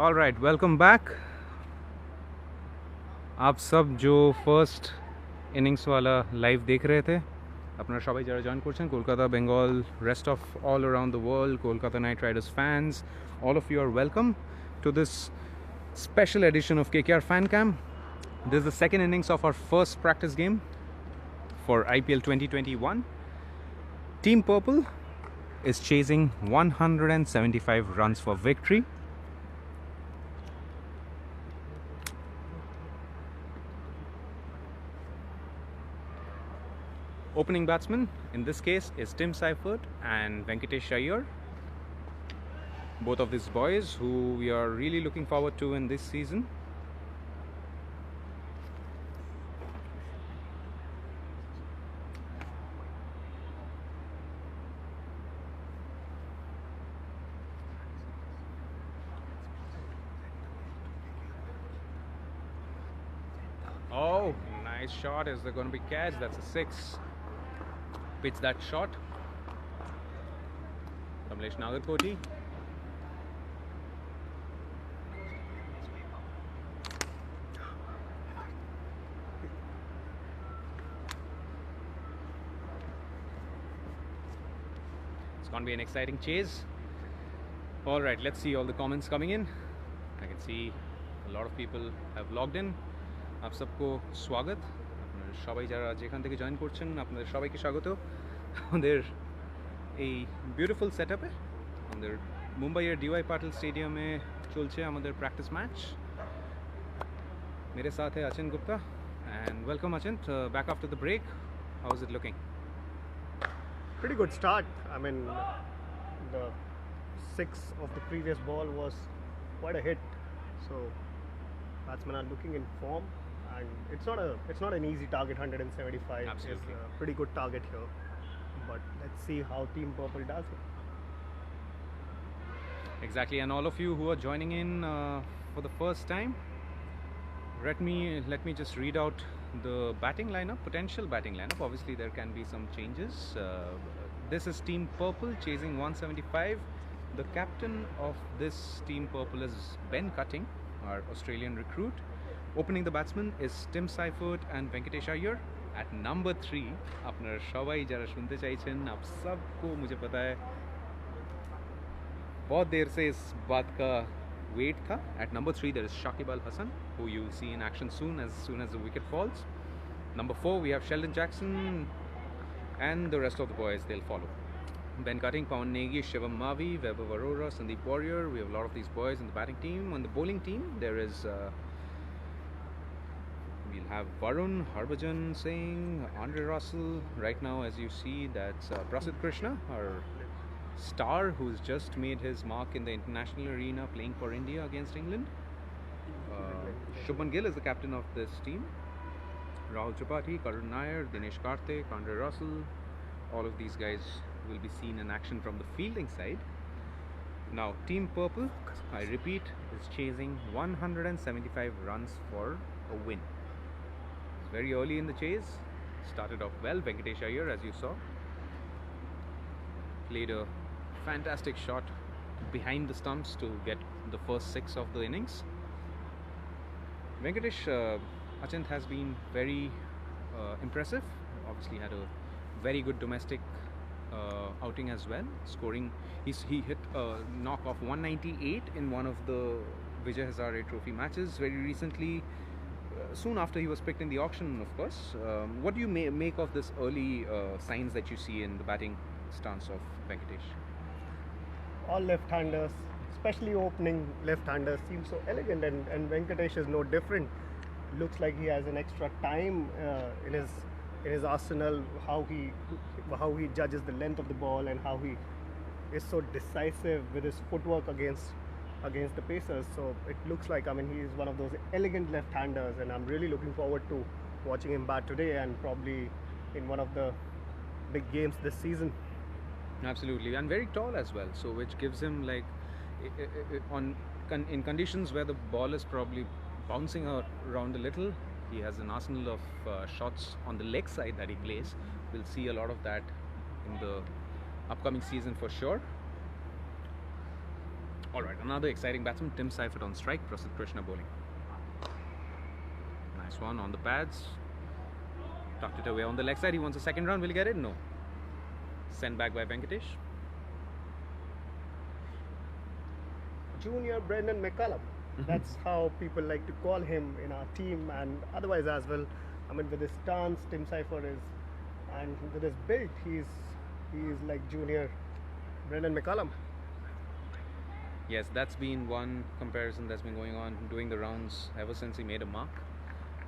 All right, welcome back. आप सब जो फर्स्ट इनिंग्स वाला लाइव देख रहे थे আপনারা সবাই যারা জয়েন করছেন Kolkata Bengal rest of all around the world Kolkata Knight Riders fans, all of you are welcome to this special edition of KKR Fan Cam. This is the second innings of our first practice game for IPL 2021. Team Purple is chasing 175 runs for victory. Opening batsman in this case is Seifert and Venkatesh. Both of these boys who we are really looking forward to in this season. Oh, nice shot. Is there going to be catch? That's a 6. Pitch that shot. Kamlesh Nagarkoti. It's going to be an exciting chase. All right, let's see all the comments coming in. I can see a lot of people have logged in. आप सबको स्वागत আপনাদের সবাই যারা যেখান থেকে join করছেন আপনাদের সবাইকে স্বাগত আমাদের এই বিউটিফুল সেটআপে আমাদের মুম্বাইয়ের ডিওয়াই পাটিল স্টেডিয়ামে চলছে আমাদের প্র্যাকটিস ম্যাচ मेरे साथ है अचिंत Gupta and welcome Achint back after the break. How is it looking? Pretty good start. I mean, the 6 of the previous ball was quite a hit, so batsmen are looking in form. And it's not an easy target. 175 Absolutely. is a pretty good target here, but let's see how Team Purple does it. Exactly, and all of you who are joining in for the first time, let me just read out the batting lineup, potential batting lineup. Obviously there can be some changes. This is Team Purple chasing 175. The captain of this Team Purple is Ben Cutting, our Australian recruit. Opening the batsman is Seifert and Venkatesh at number 3. আপনারা সবাই যারা শুনতে চাইছেন आप सबको मुझे पता है बहुत देर से इस बात का वेट था. At number 3 there is Shakib Al Hasan, who you will see in action soon as the wicket falls. Number 4 we have Sheldon Jackson, and the rest of the boys they'll follow. Ben Cutting, Pawan Negi, Shivam Mavi, Vaibhav Arora, Sandeep Warrior. We have a lot of these boys in the batting team. On the bowling team there is we'll have Varun, Harbhajan Singh, Andre Russell. Right now, as you see, that's Prasidh Krishna, our star, who's just made his mark in the international arena playing for India against England. Shubman Gill is the captain of this team. Rahul Tripathi, Karun Nair, Dinesh Karthik, Andre Russell. All of these guys will be seen in action from the fielding side. Now, Team Purple, I repeat, is chasing 175 runs for a win. Very early in the chase, started off well. Venkatesh Iyer, as you saw, played a fantastic shot behind the stumps to get the first 6 of the innings. Venkatesh, Achint, has been very impressive. Obviously had a very good domestic outing as well, scoring. He hit a knock of 198 in one of the Vijay Hazare Trophy matches very recently. Soon after he was picked in the auction, of course. What do you make of this early signs that you see in the batting stance of Venkatesh? All left-handers, especially opening left-handers, seem so elegant, and Venkatesh is no different. Looks like he has an extra time in his arsenal. How he judges the length of the ball and how he is so decisive with his footwork against the Pacers. So it looks like, I mean, he is one of those elegant left-handers, and I'm really looking forward to watching him bat today and probably in one of the big games this season. Absolutely, and very tall as well, so which gives him, like, in conditions where the ball is probably bouncing around a little, he has an arsenal of shots on the leg side that he plays. We'll see a lot of that in the upcoming season for sure. Alright, another exciting batsman, Tim Seifert on strike, Prasidh Krishna bowling. Nice one on the pads. Tucked it away on the leg side. He wants a second round. Will he get it? No. Sent back by Venkatesh. Junior Brendan McCullum. That's how people like to call him in our team and otherwise as well. I mean, with his stance, Tim Seifert is, and with his build, he's like Junior Brendan McCullum. Yes, that's been one comparison that's been going on, doing the rounds ever since he made a mark.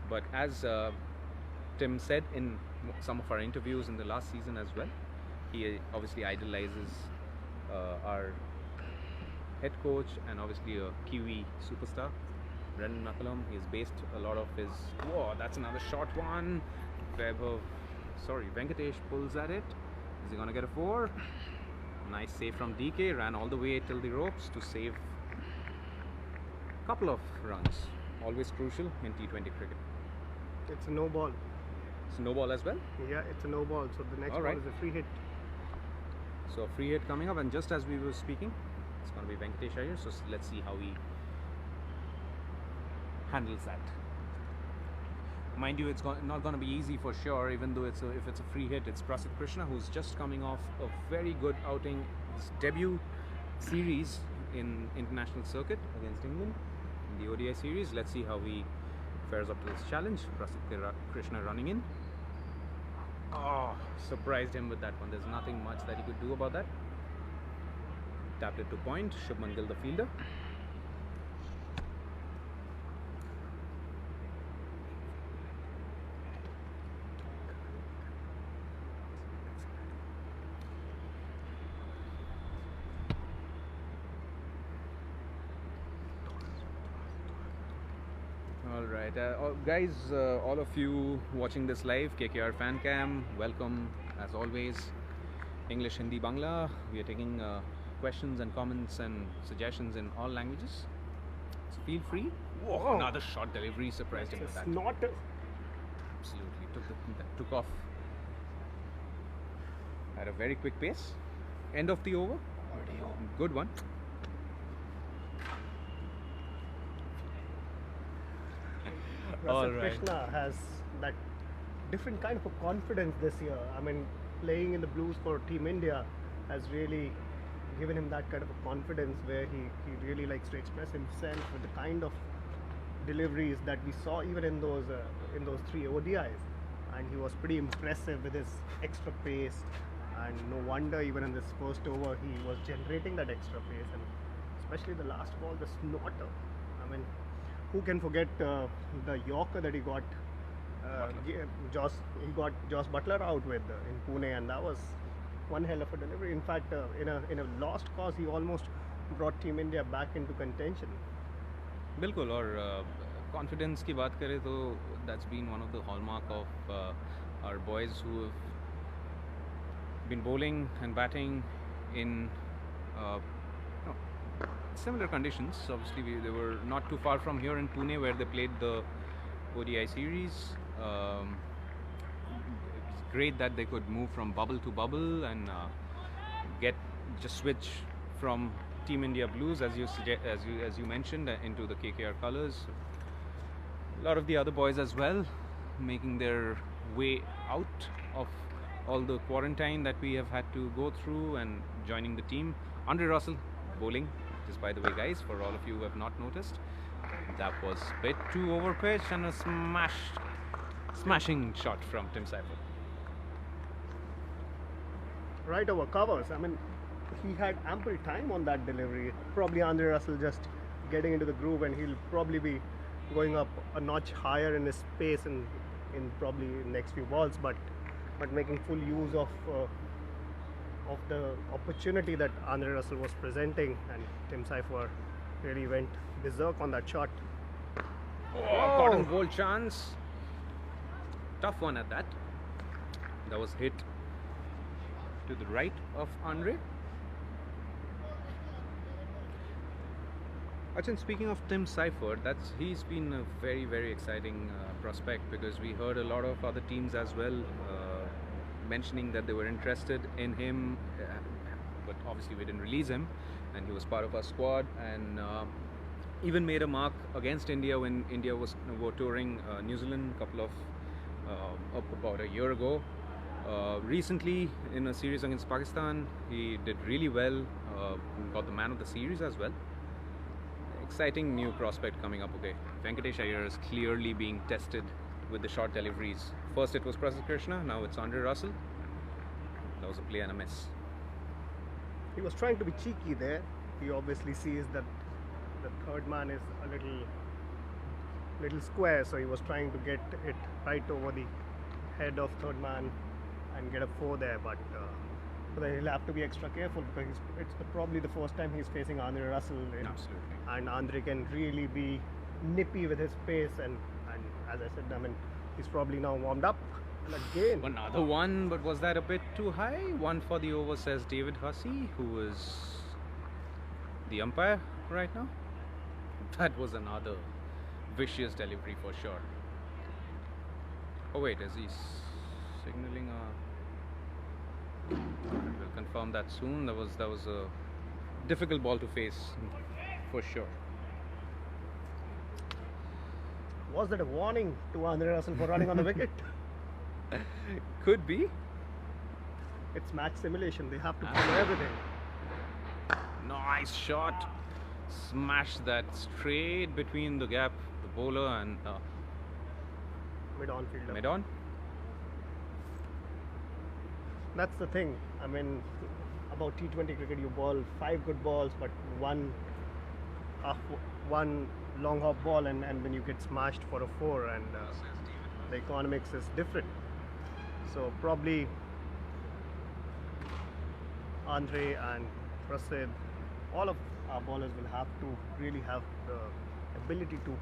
But as Tim said in some of our interviews in the last season as well, he obviously idolizes our head coach and obviously a Kiwi superstar, Brendan McCullum. He's based a lot of his... Whoa, that's another short one. Venkatesh pulls at it. Is he going to get a 4? Nice save from DK. Ran all the way till the ropes to save a couple of runs. Always crucial in T20 cricket. It's a no ball. It's a no ball as well? Yeah, it's a no ball. So the next ball is a free hit. So a free hit coming up, and just as we were speaking, it's going to be Venkatesh Iyer. So let's see how he handles that. Mind you, it's not going to be easy for sure, even though if it's a free hit. It's Prasidh Krishna, who's just coming off a very good outing, his debut series in international circuit against England in the ODI series. Let's see how he fares up to this challenge. Prasidh Krishna running in. Oh, surprised him with that one. There's nothing much that he could do about that. Tapped it to point. Shubman Gill the fielder. Alright, guys, all of you watching this live, KKR fan cam, welcome as always. English, Hindi, Bangla. We are taking questions and comments and suggestions in all languages. So feel free. Whoa, another short delivery, surprised him with that. Absolutely, took off at a very quick pace. End of the over. Good one. Prasidh Krishna has that different kind of a confidence this year. I mean, playing in the Blues for Team India has really given him that kind of a confidence where he really likes to express himself with the kind of deliveries that we saw even in those 3 ODIs, and he was pretty impressive with his extra pace, and no wonder even in this first over he was generating that extra pace, and especially the last ball, the snorter. I mean, who can forget the Yorker that he got? He got Josh Butler out with in Pune, and that was one hell of a delivery. In fact, in a lost cause, he almost brought Team India back into contention. बिल्कुल, और confidence की बात करें तो that's been one of the hallmark of our boys who have been bowling and batting in similar conditions. Obviously, they were not too far from here in Pune, where they played the ODI series. It's great that they could move from bubble to bubble and just switch from Team India Blues, as you mentioned, into the KKR colours. A lot of the other boys as well making their way out of all the quarantine that we have had to go through and joining the team. Andre Russell bowling. Just by the way, guys, for all of you who have not noticed, that was a bit too over pitch and a smashing shot from Tim Seifert. Right over covers. I mean, he had ample time on that delivery. Probably Andre Russell just getting into the groove, and he'll probably be going up a notch higher in his pace in probably next few balls, but making full use of the opportunity that Andre Russell was presenting, and Tim Seifert really went berserk on that shot. Cotton ball chance. Tough one at that. That was hit to the right of Andre. Achin, speaking of Tim Seifert, he's been a very, very exciting prospect, because we heard a lot of other teams as well mentioning that they were interested in him. but obviously we didn't release him, and he was part of our squad, and even made a mark against India when India were touring New Zealand about a year ago. Recently, in a series against Pakistan, he did really well. Got the man of the series as well. Exciting new prospect coming up. Okay, Venkatesh Iyer is clearly being tested with the short deliveries. First it was Prasidh Krishna, now it's Andre Russell. That was a play and a miss. He was trying to be cheeky there. He obviously sees that the third man is a little square, so he was trying to get it right over the head of third man and get a 4 there, but then he'll have to be extra careful because it's probably the first time he's facing Andre Russell Absolutely. and Andre can really be nippy with his pace, and as I said, I mean, he's probably now warmed up. And again, Another one, but was that a bit too high? One for the over, says David Hussey, who is the umpire right now. That was another vicious delivery for sure. Oh wait, is he signaling a... We'll confirm that soon. That was a difficult ball to face for sure. was that a warning to Andre Russell for running on the wicket? Could be. It's match simulation. They have to follow everything. Nice shot. Smash that straight between the gap, the bowler and Mid-on fielder. mid-on. That's the thing. I mean, about T20 cricket, you bowl 5 good balls, but one long hop ball, and then you get smashed for a 4, and the economics is different. So probably Andre and Prasidh, all of our bowlers will have to really have the ability to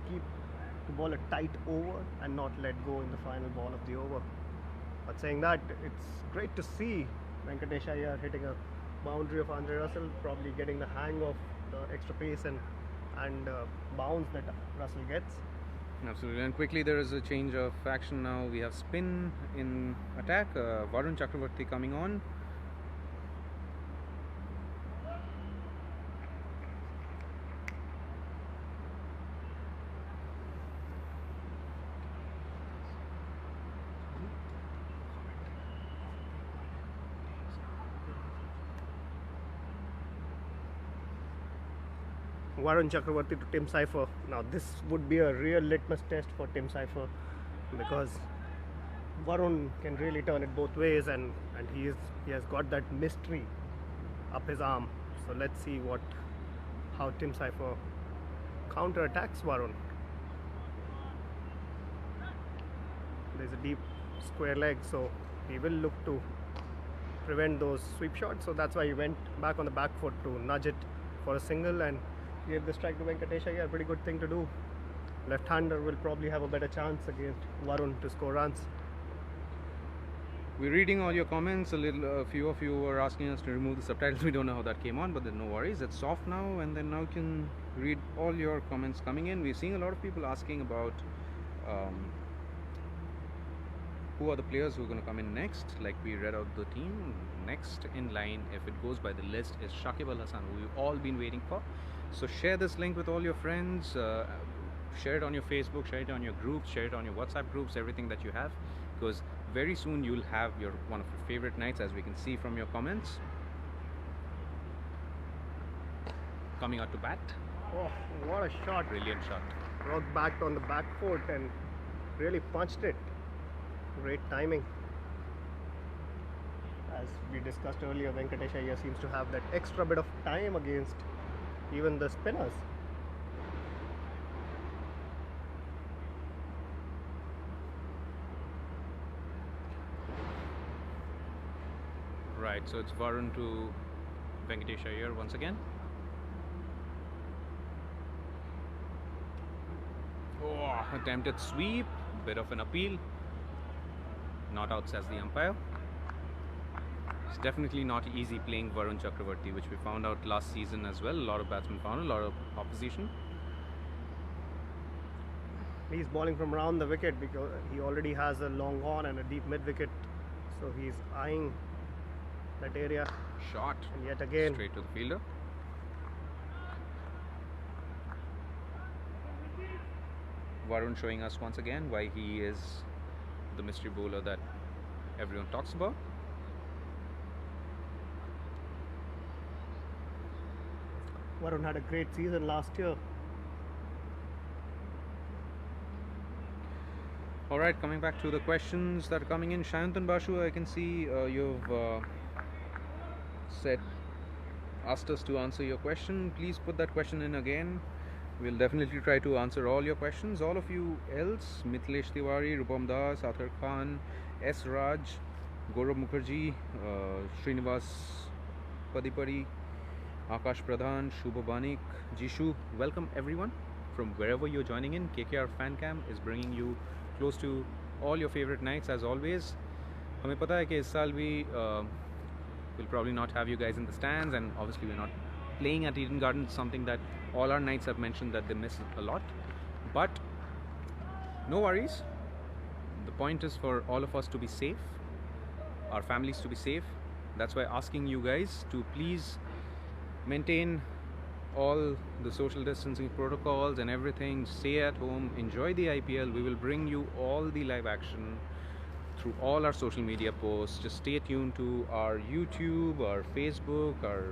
bowl a tight over and not let go in the final ball of the over. But saying that, it's great to see Venkatesh Iyer hitting a boundary of Andre Russell, probably getting the hang of the extra pace and bounce that Russell gets. Absolutely. And quickly, there is a change of action now. We have spin in attack. Varun Chakravarti coming on. Varun Chakravarti to Tim Seifert. Now this would be a real litmus test for Tim Seifert, because Varun can really turn it both ways, and he has got that mystery up his arm. So let's see how Tim Seifert counter attacks Varun. There's a deep square leg, so he will look to prevent those sweep shots. So that's why he went back on the back foot to nudge it for a single and gave the strike to Venkatesh Iyer. Pretty good thing to do. Left-hander will probably have a better chance against Varun to score runs. We're reading all your comments. A few of you were asking us to remove the subtitles. We don't know how that came on, but then no worries. It's off now, and then now you can read all your comments coming in. We're seeing a lot of people asking about who are the players who are going to come in next. Like we read out the team. Next in line, if it goes by the list, is Shakib Al Hasan, who we've all been waiting for. So share this link with all your friends. Share it on your Facebook, share it on your groups, share it on your WhatsApp groups, everything that you have, because very soon you'll have one of your favorite nights, as we can see from your comments. Coming out to bat. Oh, what a shot. Brilliant shot. Rocked back on the back foot and really punched it. Great timing. As we discussed earlier, Venkatesh Iyer seems to have that extra bit of time against even the spinners. Right, so it's Varun to Venkatesh Iyer once again. Oh, attempted sweep, bit of an appeal. Not out, says the umpire. It's definitely not easy playing Varun Chakravarti, which we found out last season as well. A lot of batsmen found, a lot of opposition. He's bowling from around the wicket because he already has a long on and a deep mid wicket, so he's eyeing that area. Shot. And yet again. Straight to the fielder. Varun showing us once again why he is the mystery bowler that everyone talks about. Varun had a great season last year. Alright, coming back to the questions that are coming in. Shayantan Bashu, I can see you've asked us to answer your question. Please put that question in again. We'll definitely try to answer all your questions. All of you else, Mithilesh Tiwari, Rupam Das, Athar Khan, S. Raj, Gaurav Mukherjee, Srinivas Padipari, Akash Pradhan, Shubha Banik, Jishu. Welcome everyone from wherever you're joining in. KKR Fan Cam is bringing you close to all your favorite nights as always. हमें पता है कि इस साल भी we'll probably not have you guys in the stands, and obviously we're not playing at Eden Gardens, something that all our knights have mentioned that they miss a lot. But no worries. The point is for all of us to be safe, our families to be safe. That's why asking you guys to please maintain all the social distancing protocols and everything. Stay at home, enjoy the IPL. We will bring you all the live action through all our social media posts. Just stay tuned to our YouTube, our Facebook, our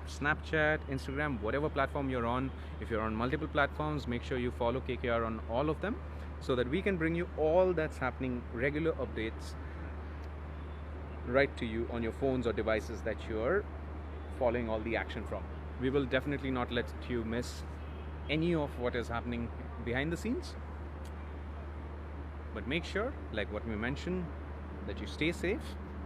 Snapchat, Instagram, whatever platform you're on. If you're on multiple platforms, make sure you follow KKR on all of them so that we can bring you all that's happening, regular updates right to you on your phones or devices that you're following all the action from. We will definitely not let you miss any of what is happening behind the scenes. But make sure, like what we mentioned, that you stay safe,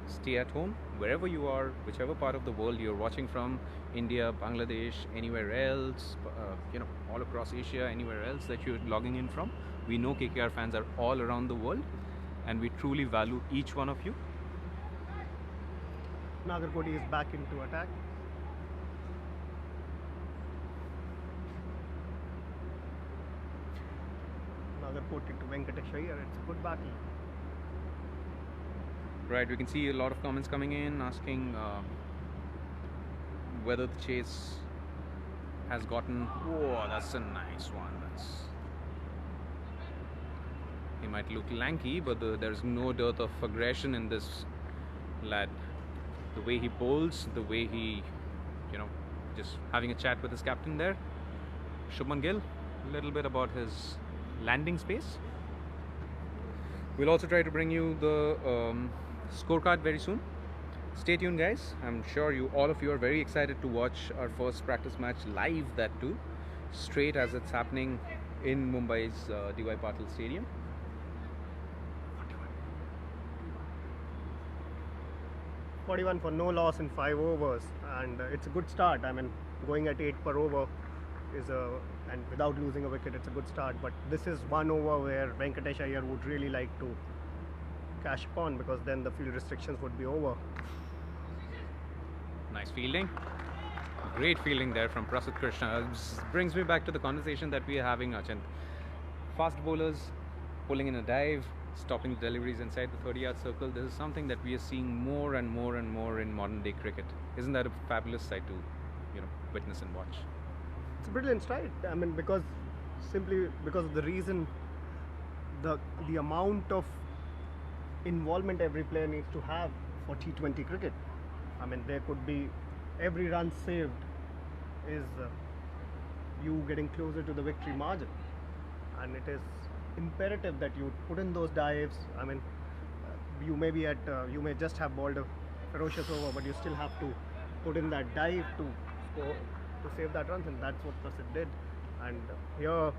stay at home, wherever you are, whichever part of the world you're watching from, India, Bangladesh, anywhere else, all across Asia, anywhere else that you're logging in from. We know KKR fans are all around the world and we truly value each one of you. Nagarkoti is back into attack. Nagarkoti to Venkatesh here. It's a good battle. Right, we can see a lot of comments coming in asking whether the chase has gotten. Whoa, that's a nice one. He might look lanky, but there's no dearth of aggression in this lad. The way he bowls, the way he, just having a chat with his captain there. Shubman Gill, a little bit about his landing space. We'll also try to bring you the scorecard very soon. Stay tuned, guys. I'm sure all of you are very excited to watch our first practice match live, that too, straight as it's happening in Mumbai's D.Y. Patil Stadium. .41 for no loss in 5 overs, and it's a good start. I mean, going at 8 per over is and without losing a wicket, it's a good start. But this is one over where Venkatesh Iyer would really like to cash upon, because then the field restrictions would be over. Nice fielding. Great fielding there from Prasidh Krishna. This brings me back to the conversation that we are having, Achint. Fast bowlers pulling in a dive, stopping the deliveries inside the 30-yard circle. This is something that we are seeing more and more and more in modern day cricket. Isn't that a fabulous sight to witness and watch? It's a brilliant stride. I mean, simply because of the reason, the amount of involvement every player needs to have for T20 cricket. I mean, there could be every run saved is you getting closer to the victory margin, and it is imperative that you put in those dives. I mean, you may just have bowled a ferocious over, but you still have to put in that dive to score, to save that runs, and that's what Prasidh did. And here,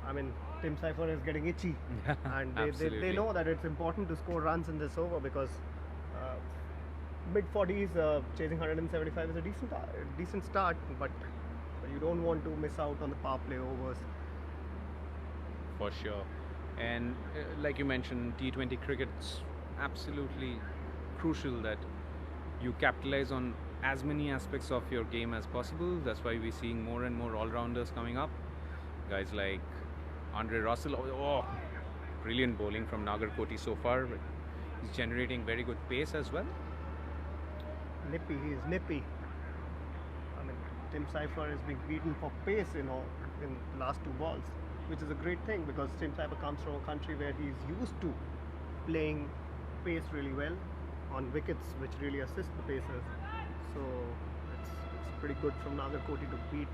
I mean, Tim Seifert is getting itchy, and they know that it's important to score runs in this over, because mid-40s chasing 175 is a decent start, but you don't want to miss out on the power play overs. For sure. And like you mentioned, T20 cricket's absolutely crucial that you capitalize on as many aspects of your game as possible. That's why we're seeing more and more all-rounders coming up. Guys like Andre Russell, brilliant bowling from Nagarkoti so far. He's generating very good pace as well. nippy. He is nippy. I mean, Tim Seifert is being beaten for pace in the last two balls, which is a great thing because Tim Seifert comes from a country where he's used to playing pace really well on wickets, which really assist the pacers. So it's pretty good from Nagarkoti to beat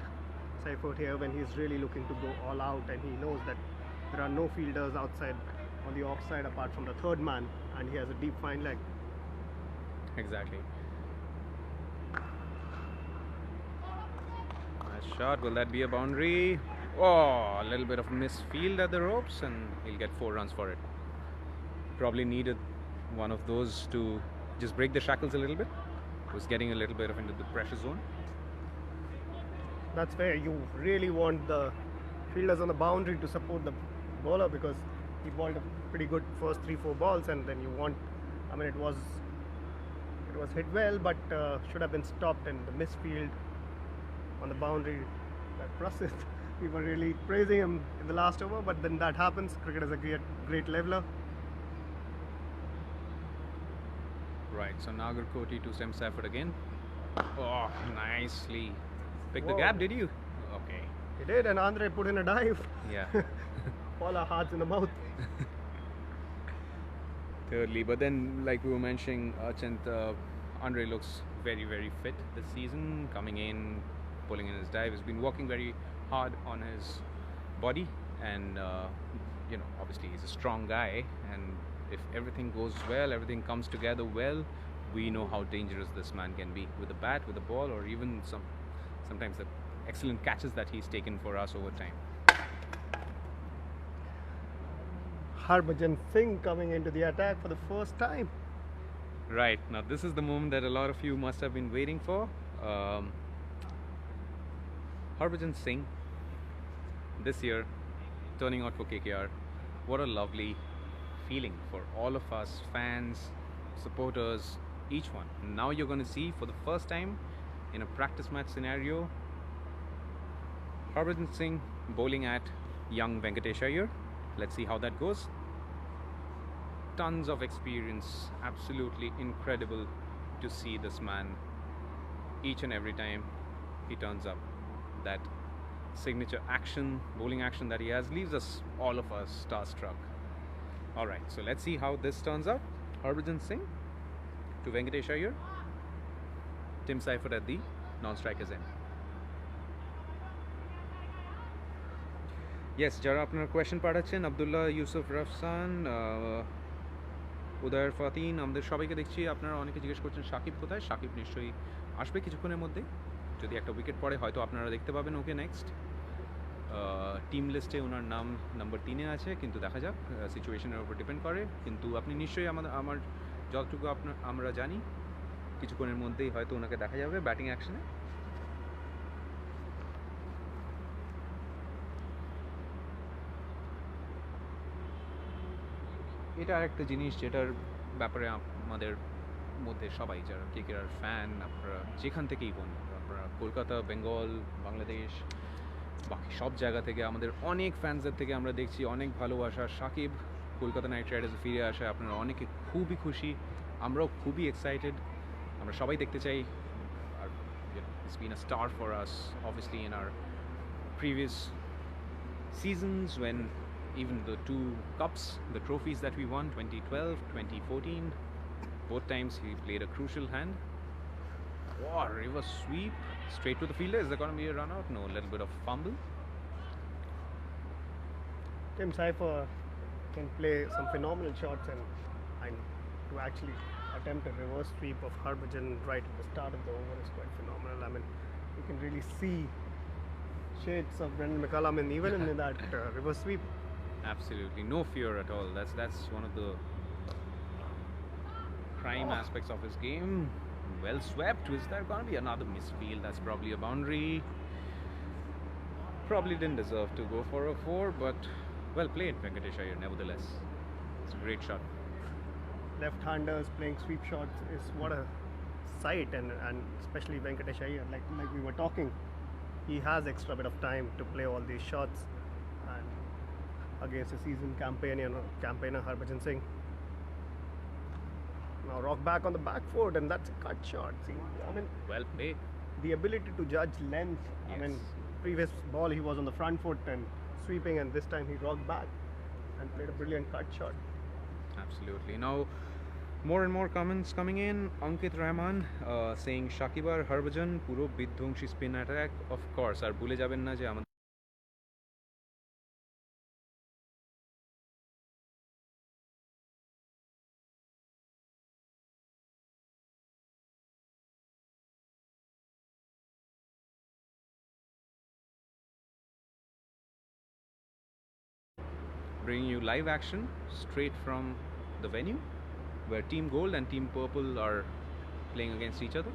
Seifert here when he's really looking to go all out, and he knows that there are no fielders outside on the offside apart from the third man, and he has a deep fine leg. Exactly. Nice shot. Will that be a boundary? Oh, a little bit of misfield at the ropes, and he'll get 4 runs for it. Probably needed one of those to just break the shackles a little bit. Was getting a little bit of into the pressure zone. That's where you really want the fielders on the boundary to support the bowler, because he bowled a pretty good first 3-4 balls, and then you want, I mean, it was hit well, but should have been stopped, and the misfield on the boundary, that process, we were really praising him in the last over, but then that happens. Cricket is a great leveler. Right, so Nagarkoti to Tim Seifert again. Oh, nicely. Pick the Whoa. gap, did you? Okay. He did, and Andre put in a dive. Yeah. All our hearts in the mouth. Thirdly, but then, like we were mentioning, Achint, Andre looks very, very fit this season. Coming in, pulling in his dive. He's been working very hard on his body, and obviously he's a strong guy. And if everything goes well, everything comes together well, we know how dangerous this man can be with the bat, with the ball, or even sometimes the excellent catches that he's taken for us over time. Harbhajan Singh coming into the attack for the first time. Right, now this is the moment that a lot of you must have been waiting for. Harbhajan Singh this year turning out for KKR. What a lovely feeling for all of us, fans, supporters, each one. Now you're going to see for the first time in a practice match scenario, Harbhajan Singh bowling at young Venkatesh Iyer. Let's see how that goes. Tons of experience, absolutely incredible to see this man each and every time he turns up. That signature action, bowling action that he has, leaves all of us starstruck. Alright, so let's see how this turns out. Harbhajan Singh to Venkatesh Iyer. Tim Seifert at the non-strikers end. Yes, যারা আপনার question পাঠাচ্ছেন, আব্দুল্লাহ, ইউসুফ, রাফসান, উদয়ের ফাতিন, আমাদের সবাইকে দেখছি আপনারা অনেকে জিজ্ঞেস করছেন সাকিব কোথায়। সাকিব নিশ্চয়ই আসবে কিছুক্ষণের মধ্যে, যদি একটা উইকেট পড়ে হয়তো আপনারা দেখতে পাবেন ওকে নেক্সট। টিম লিস্টে ওনার নাম নাম্বার 3-এ আছে, কিন্তু দেখা যাক, সিচুয়েশনের উপর ডিপেন্ড করে। কিন্তু আপনি নিশ্চয়ই আমার যতটুকু আমরা জানি কিছুক্ষণের মধ্যেই হয়তো ওনাকে দেখা যাবে ব্যাটিং অ্যাকশনে। এটা আরেকটা জিনিস যেটার ব্যাপারে আমাদের মধ্যে সবাই যারা কেকেআর ফ্যান, আপনারা যেখান থেকেই বোন, আপনারা কলকাতা, বেঙ্গল, বাংলাদেশ, বাকি সব জায়গা থেকে আমাদের অনেক ফ্যান্সদের থেকে আমরা দেখছি অনেক ভালোবাসা। সাকিব কলকাতা নাইট রাইডার্সে ফিরে আসে, আপনারা অনেকে খুবই খুশি, আমরাও খুবই এক্সাইটেড, আমরা সবাই দেখতে চাই। আর it's been a star for us obviously in our previous seasons, when even the 2 cups, the trophies that we won, 2012, 2014, both times he played a crucial hand. Wow, reverse sweep straight to the fielder. Is there going to be a run out? No, a little bit of fumble. Tim Seifert can play some phenomenal shots, and to actually attempt a reverse sweep of Harbhajan right at the start of the over is quite phenomenal. I mean, you can really see shades of Brendan McCullum even in that reverse sweep. Absolutely, no fear at all. That's one of the prime aspects of his game. Well swept. Is there going to be another misfield? That's probably a boundary. Probably didn't deserve to go for a 4, but well played, Venkatesh Iyer, nevertheless. It's a great shot. Left-handers playing sweep shots is what a sight, and especially Venkatesh Iyer, like we were talking, he has extra bit of time to play all these shots, and against a seasoned campaigner Harbhajan Singh. Now rock back on the back foot, and that's a cut shot. See, I mean, Well played. the ability to judge length. I mean, Yes. previous ball he was on the front foot and sweeping, and this time he rocked back and played a brilliant cut shot. Absolutely. Now, more and more comments coming in. Ankit Rahman saying Shakibar Harbhajan puro bidhongshi spin attack. Of course, আর ভুলে যাবেন না যে আমাদের bringing you live action straight from the venue where Team Gold and Team Purple are playing against each other.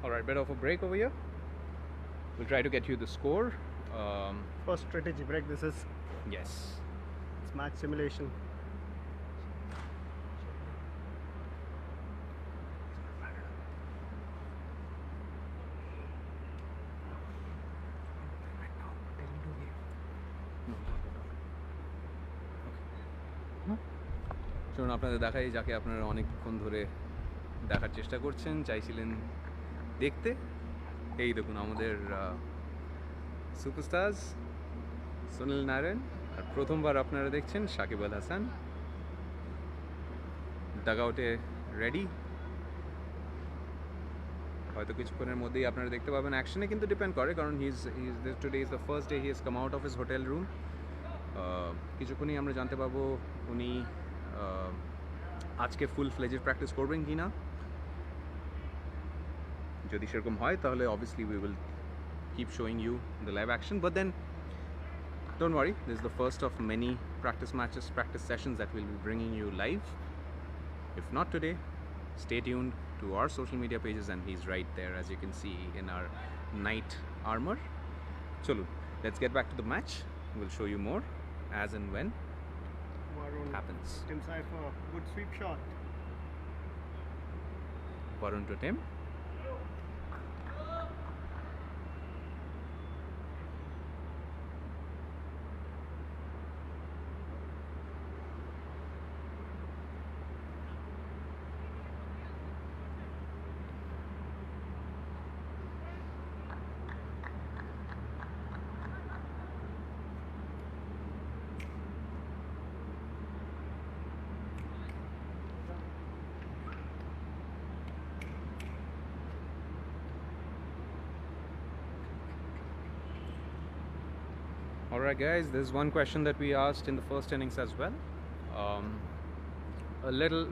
Alright, bit of a break over here. We'll try to get you the score. First strategy break. This is Yes. it's match simulation. চলুন আপনাদের দেখাই যাকে আপনারা অনেকক্ষণ ধরে দেখার চেষ্টা করছেন, চাইছিলেন দেখতে। এই দেখুন আমাদের সুপারস্টার্স সুনীল নারায়ণ, আর প্রথমবার আপনারা দেখছেন সাকিব আল হাসান ডাগআউটে রেডি। হয়তো কিছুক্ষণের মধ্যেই আপনারা দেখতে পাবেন। অ্যাকশনে কিন্তু ডিপেন্ড করে, কারণ today is the first day he is come out of his hotel room. কিছুক্ষণই আমরা জানতে পারবো উনি আজকে ফুল ফ্লেজেড প্র্যাকটিস করবেন কি না। যদি সেরকম হয় তাহলে obviously we will keep showing you the live action, but then don't worry, this is the first of many practice matches, practice sessions that we'll be bringing you live. If not today, stay tuned to our social media pages, and he's right there as you can see in our knight armor. Chalo, let's get back to the match. We'll show you more as and when Varun, happens. Tim Seifert, good sweep shot. Varun to Tim. Alright guys, there's one question that we asked in the first innings as well.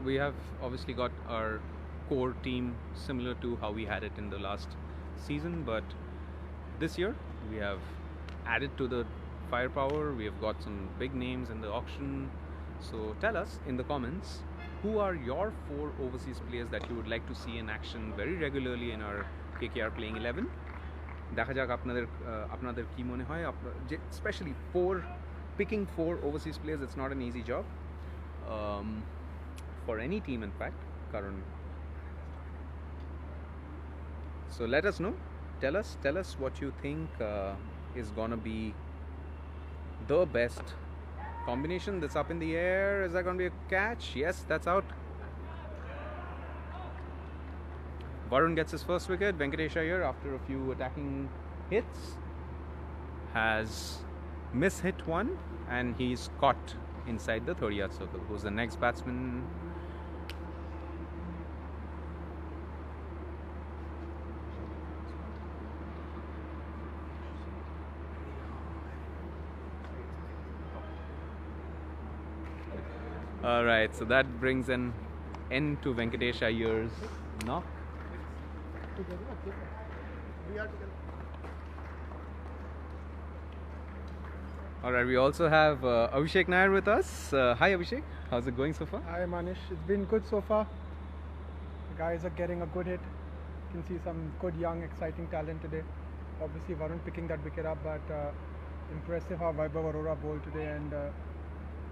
We have obviously got our core team similar to how we had it in the last season, but this year we have added to the firepower. We have got some big names in the auction. So tell us in the comments, who are your 4 overseas players that you would like to see in action very regularly in our KKR playing 11? দেখা যাক আপনাদের কি মনে হয়, especially picking 4 overseas players. It's not an easy job for any team in fact, karon. So let us know, tell us what you think is gonna be the best combination that's up in the air. Is that gonna be a catch? Yes, that's out. Varun gets his first wicket. Venkatesh here, after a few attacking hits, has mishit one, and he's caught inside the 30-yard circle. Who's the next batsman? Alright, so that brings an end to Venkatesh Iyer's knock. We are together. Alright, we also have Abhishek Nair with us. Hi Abhishek, how's it going so far? Hi Manish, it's been good so far. The guys are getting a good hit. You can see some good young exciting talent today. Obviously, Varun picking that wicket up, but impressive how Vaibhav Arora bowled today and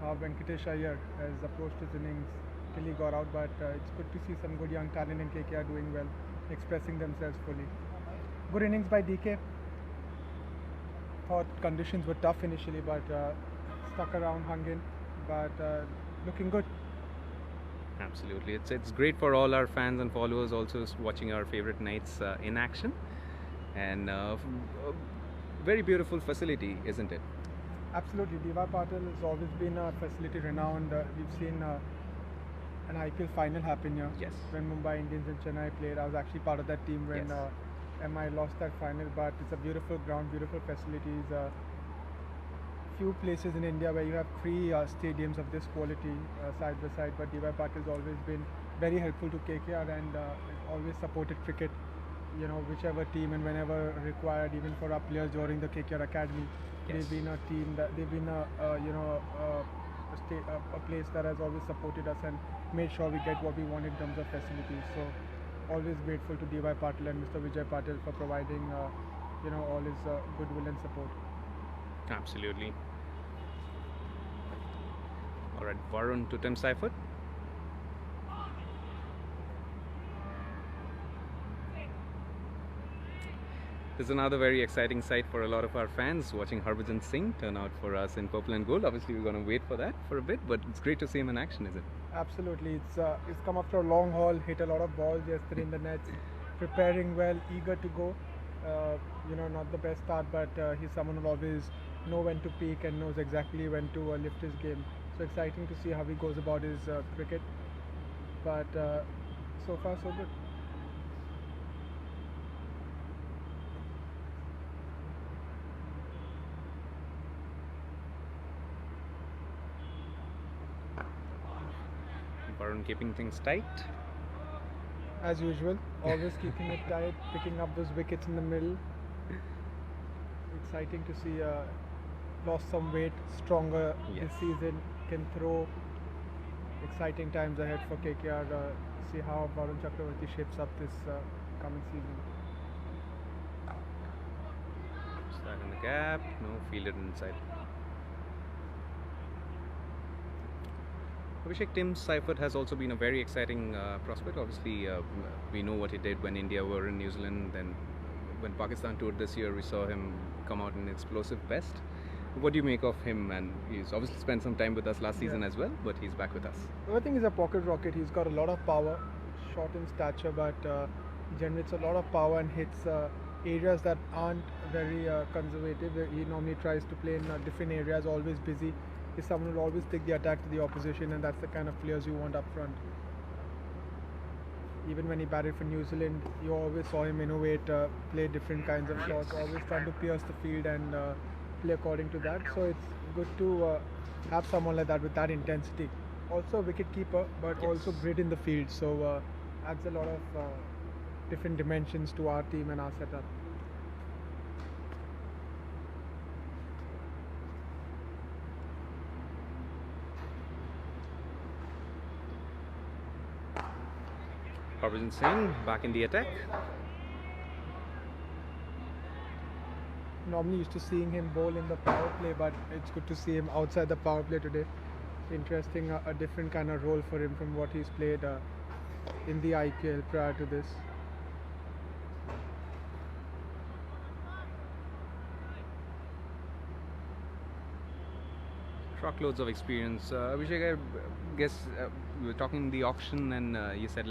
how Venkatesh Iyer has approached his innings till he got out. But it's good to see some good young talent in KKR doing well, expressing themselves fully. Good innings by DK. Thought conditions were tough initially, but stuck around, hung in, but looking good. Absolutely, it's great for all our fans and followers also watching our favorite Knights in action, and very beautiful facility, isn't it? Absolutely, Diva Patil has always been a facility renowned. We've seen an IPL final happen here. Yes. When Mumbai Indians and Chennai played, I was actually part of that team when Yes. MI lost that final. But it's a beautiful ground, beautiful facilities. Few places in India where you have three stadiums of this quality side by side. But Diva Patil has always been very helpful to KKR and always supported cricket. You know, whichever team and whenever required, even for our players during the KKR Academy. Yes. They've been a team that they've been a place that has always supported us and made sure we get what we want in terms of facilities. So always grateful to DY Patil and Mr. Vijay Patil for providing all his goodwill and support. Absolutely. All right, Varun to Tim Seifert. This is another very exciting sight for a lot of our fans watching Harbhajan Singh turn out for us in purple and gold. Obviously, we're going to wait for that for a bit, but it's great to see him in action, is it? Absolutely, it's come after a long haul, hit a lot of balls yesterday in the nets, preparing well, eager to go. Not the best start, but he's someone who always know when to peak and knows exactly when to lift his game. So exciting to see how he goes about his cricket. But so far so good. Varun keeping things tight. As usual, always keeping it tight, picking up those wickets in the middle. Exciting to see lost some weight, stronger Yes. this season, can throw. Exciting times ahead for KKR. See how Varun Chakravarti shapes up this coming season. Stuck in the gap, no, fielded inside. Abhishek, Tim Seifert has also been a very exciting prospect. Obviously, we know what he did when India were in New Zealand. Then, when Pakistan toured this year, we saw him come out in explosive best. What do you make of him? And he's obviously spent some time with us last season as well, but he's back with us. I think he's a pocket rocket. He's got a lot of power, short in stature, but generates a lot of power and hits areas that aren't very conservative. He normally tries to play in different areas, always busy. He's someone who will always take the attack to the opposition, and that's the kind of players you want up front. Even when he batted for New Zealand, you always saw him innovate, play different kinds of shots, always trying to pierce the field and play according to that. So it's good to have someone like that with that intensity. Also a wicket keeper, but also great in the field. So adds a lot of different dimensions to our team and our setup. Harbhajan Singh back in the attack. Normally used to seeing him bowl in the power play, but it's good to see him outside the power play today. Interesting, a different kind of role for him from what he's played in the IPL prior to this. Truckloads of experience. Abhishek, I guess we were talking the auction, and you said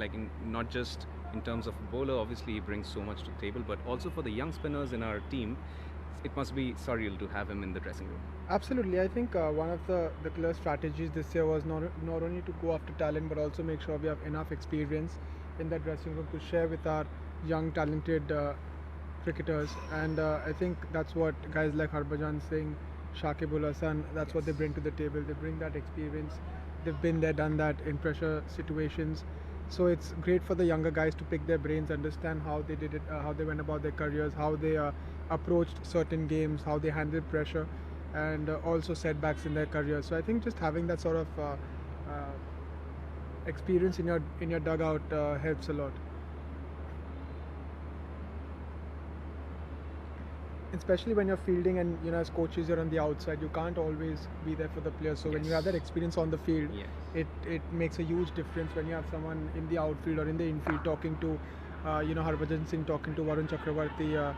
not just in terms of bowler, obviously he brings so much to the table, but also for the young spinners in our team, it must be surreal to have him in the dressing room. Absolutely, I think one of the clear strategies this year was not only to go after talent, but also make sure we have enough experience in the dressing room to share with our young talented cricketers, and I think that's what guys like Harbhajan Singh, Shakib Ul Hasan, that's what they bring to the table. They bring that experience. They've been there, done that in pressure situations. So it's great for the younger guys to pick their brains, understand how they did it, how they went about their careers, how they approached certain games, how they handled pressure, and also setbacks in their career. So I think just having that sort of experience in your dugout helps a lot. especially when you're fielding and as coaches you're on the outside, you can't always be there for the players. So when you have that Yes. experience on the field, Yes. it makes a huge difference when you have someone in the outfield or in the infield talking to Harbhajan Singh, talking to Varun Chakravarti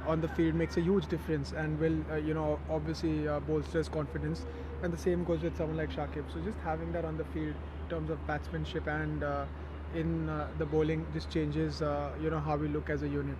on the field makes a huge difference and will obviously bolster his confidence. And the same goes with someone like Shakib. So just having that on the field in terms of batsmanship and in the bowling just changes how we look as a unit.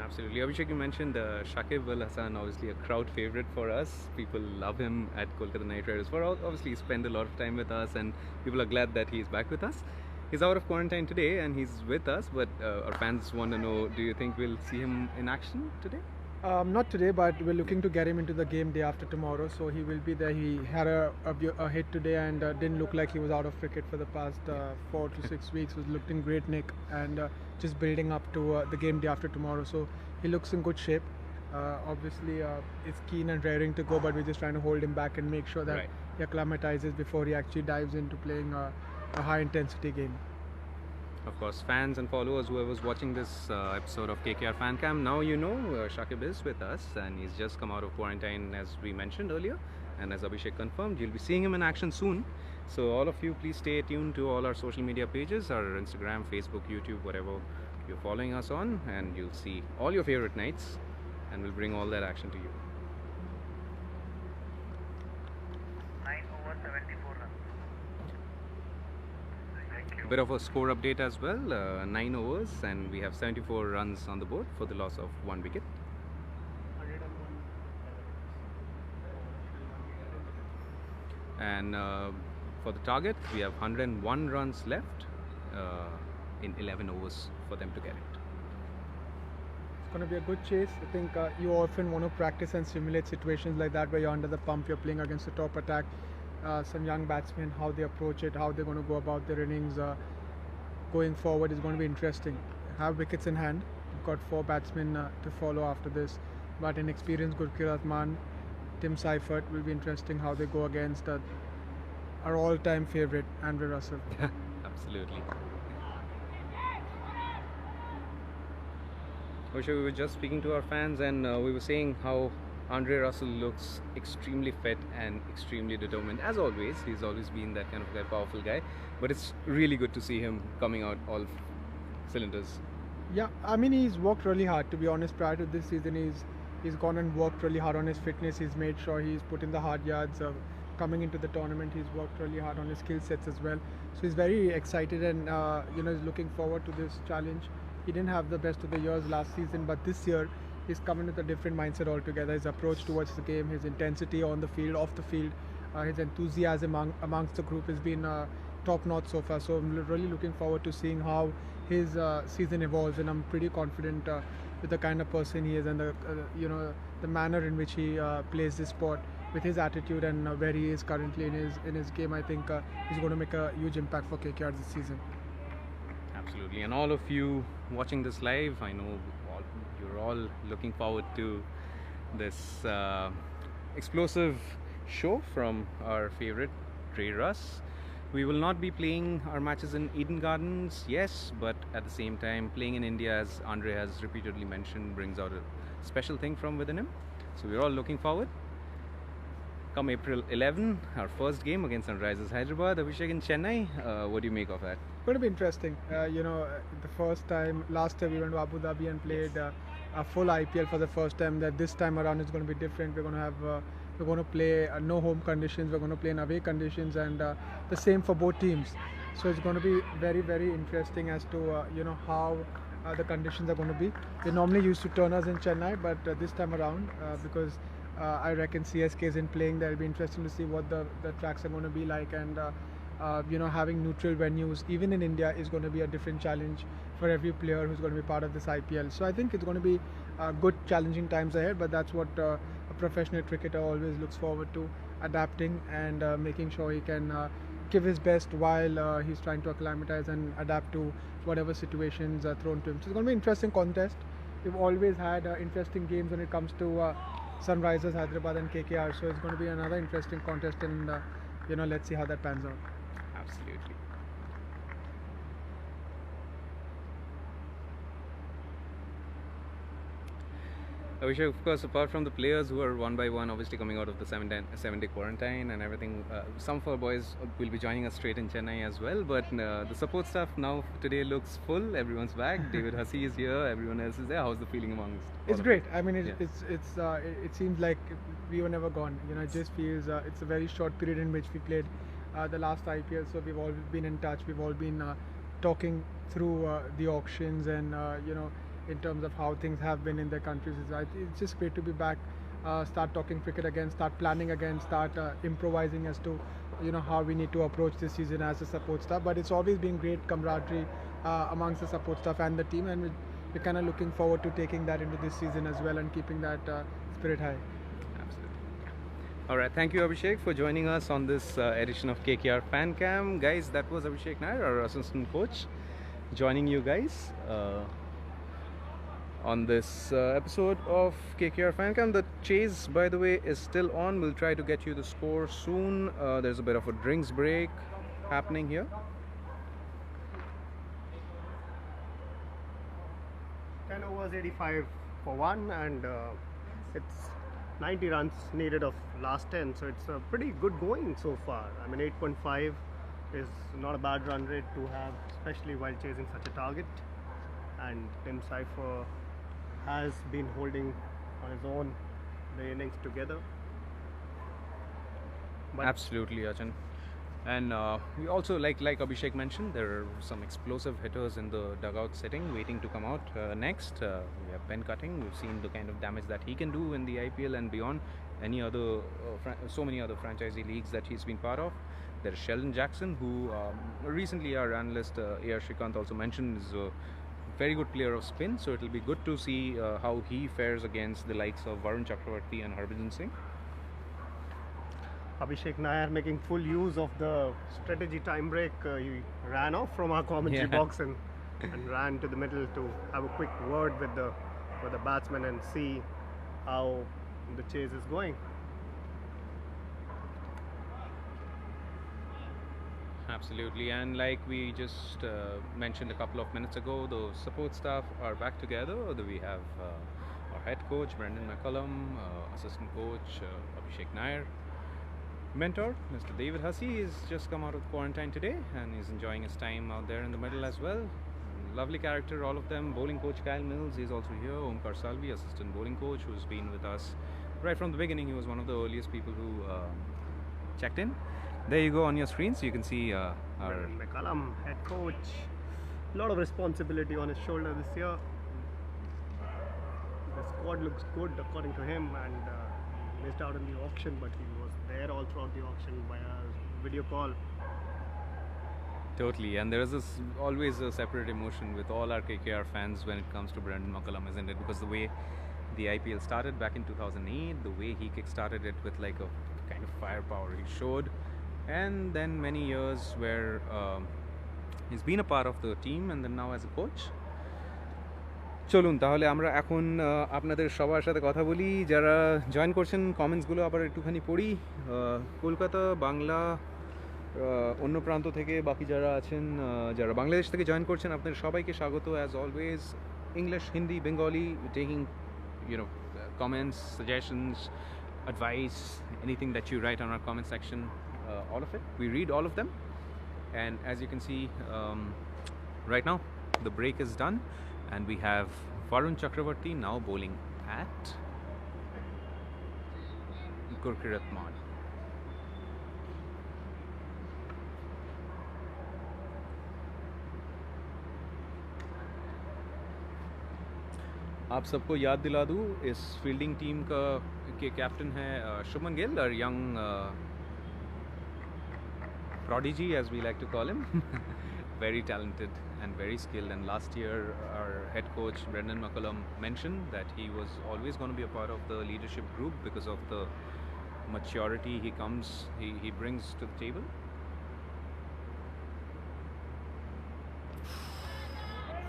Absolutely. Abhishek, you mentioned Shakib Al Hasan, obviously a crowd favorite for us. People love him at Kolkata Knight Riders. Obviously, he spent a lot of time with us, and people are glad that he's back with us. He's out of quarantine today, and he's with us. But our fans want to know: do you think we'll see him in action today? Not today, but we're looking to get him into the game day after tomorrow, so he will be there. He had a hit today and didn't look like he was out of cricket for the past 4 to 6 weeks. Was looked in great nick and just building up to the game day after tomorrow. So he looks in good shape. Obviously, it's keen and raring to go, but we're just trying to hold him back and make sure that Right. he acclimatizes before he actually dives into playing a high intensity game. Of course, fans and followers, whoever's watching this episode of KKR Fan Cam, now you know Shakib is with us and he's just come out of quarantine as we mentioned earlier. And as Abhishek confirmed, you'll be seeing him in action soon. So all of you, please stay tuned to all our social media pages, our Instagram, Facebook, YouTube, whatever you're following us on, and you'll see all your favorite nights and we'll bring all that action to you. 9 over 74 runs. Thank A you. bit of a score update as well, 9 overs, and we have 74 runs on the board for the loss of 1 wicket. 101. And for the target, we have 101 runs left in 11 overs for them to get it. It's going to be a good chase. I think you often want to practice and simulate situations like that where you're under the pump, you're playing against the top attack. Some young batsmen, how they approach it, how they're going to go about their innings going forward is going to be interesting. Have wickets in hand. You've got 4 batsmen to follow after this. But in experience, Gurkeerat Rahman, Tim Seifert will be interesting how they go against our all-time favourite, Andre Russell. Absolutely. Osha, we were just speaking to our fans and we were saying how Andre Russell looks extremely fit and extremely determined. As always, he's always been that kind of guy, powerful guy. But it's really good to see him coming out all cylinders. Yeah, I mean he's worked really hard. To be honest, prior to this season, he's gone and worked really hard on his fitness. He's made sure he's put in the hard yards. Coming into the tournament, he's worked really hard on his skill sets as well. So he's very excited and he's looking forward to this challenge. He didn't have the best of the years last season, but this year he's coming with a different mindset altogether. His approach towards the game, his intensity on the field, off the field, his enthusiasm amongst the group has been top notch so far. So I'm really looking forward to seeing how his season evolves, and I'm pretty confident with the kind of person he is and the manner in which he plays this sport. With his attitude and where he is currently in his game, I think he's going to make a huge impact for KKR this season. Absolutely. And all of you watching this live, I know you're all looking forward to this explosive show from our favorite Trey Russ. We will not be playing our matches in Eden Gardens, yes, but at the same time, playing in India, as Andre has repeatedly mentioned, brings out a special thing from within him. So we're all looking forward. Come April 11, our first game against Sunrisers Hyderabad. Abhishek in Chennai, what do you make of that? Going to be interesting. The first time last year we went to Abu Dhabi and played a full IPL for the first time. That this time around it's going to be different. We're going to play no home conditions. We're going to play in away conditions, and the same for both teams. So it's going to be very, very interesting as to how the conditions are going to be. They normally used to turners in Chennai, but this time around because I reckon CSK is in playing, that'll be interesting to see what the tracks are going to be like, and having neutral venues even in India is going to be a different challenge for every player who's going to be part of this IPL. So I think it's going to be good challenging times ahead, but that's what a professional cricketer always looks forward to, adapting and making sure he can give his best while he's trying to acclimatize and adapt to whatever situations are thrown to him. So it's going to be an interesting contest. We've always had interesting games when it comes to Sunrisers Hyderabad and KKR, so it's going to be another interesting contest, and let's see how that pans out. Absolutely. Abhishek, of course, apart from the players who are one by one, obviously coming out of the 7-day quarantine and everything, some of our boys will be joining us straight in Chennai as well. But the support staff now today looks full. Everyone's back. David Hussey is here. Everyone else is there. How's the feeling amongst? all It's of great. you? I mean, Yeah. it seems like we were never gone. You know, it just feels it's a very short period in which we played the last IPL. So we've all been in touch. We've all been talking through the auctions and in terms of how things have been in their countries. It's just great to be back. Start talking cricket again. Start planning again. Start improvising as to how we need to approach this season as a support staff. But it's always been great camaraderie amongst the support staff and the team, and we're kind of looking forward to taking that into this season as well and keeping that spirit high. Absolutely. All right. Thank you, Abhishek, for joining us on this edition of KKR Fan Cam. Guys, that was Abhishek Nair, our assistant coach, joining you guys on this episode of KKR Fan Cam. The chase, by the way, is still on. We'll try to get you the score soon. There's a bit of a drinks break happening here. 10 overs, 85 for one, and it's 90 runs needed of last 10, so it's a pretty good going so far. I mean, 8.5 is not a bad run rate to have, especially while chasing such a target. And Tim Seifert has been holding on his own the innings together. But Absolutely, Achan. And we also, like Abhishek mentioned, there are some explosive hitters in the dugout sitting, waiting to come out next. We have pen cutting. We've seen the kind of damage that he can do in the IPL and beyond. Any other, so many other franchisee leagues that he's been part of. There is Sheldon Jackson, who recently our analyst A.R. Shrikant also mentioned is a very good player of spin. So it'll be good to see how he fares against the likes of Varun Chakravarti and Harbhajan Singh. Abhishek Nair making full use of the strategy time break. He ran off from our commentary box and ran to the middle to have a quick word with the batsman and see how the chase is going. Absolutely, and like we just mentioned a couple of minutes ago, the support staff are back together. We have our head coach Brendan McCullum, assistant coach Abhishek Nair, mentor Mr. David Hussey is just come out of quarantine today and he's enjoying his time out there in the middle as well. Lovely character, all of them. Bowling coach Kyle Mills is also here. Omkar Salvi, assistant bowling coach, who's been with us right from the beginning. He was one of the earliest people who checked in. There you go on your screen, so you can see our Brendan McCullum, head coach. A lot of responsibility on his shoulder this year. The squad looks good according to him, and he missed out on the auction, but he was there all throughout the auction via video call. Totally, and there is always a separate emotion with all our KKR fans when it comes to Brendan McCullum, isn't it? Because the way the IPL started back in 2008, the way he kick-started it with like a kind of firepower he showed, and then many years where he's been a part of the team and then now as a coach. চলুন তাহলে আমরা এখন আপনাদের সবার সাথে কথা বলি যারা জয়েন করছেন কমেন্টসগুলো আবার একটুখানি পড়ি কলকাতা বাংলা অন্য প্রান্ত থেকে বাকি যারা আছেন যারা বাংলাদেশ থেকে জয়েন করছেন আপনাদের সবাইকে স্বাগত as always English Hindi Bengali taking comments suggestions advice anything that you write on our comment section all of it we read all of them and as you can see right now the break is done and we have Varun Chakravarti now bowling at Gurkiratman. आप सबको याद दिला दूँ इस fielding team का के captain है शुभमन गिल और young prodigy as we like to call him very talented and very skilled and last year our head coach Brendan McCullum mentioned that he was always going to be a part of the leadership group because of the maturity he brings to the table.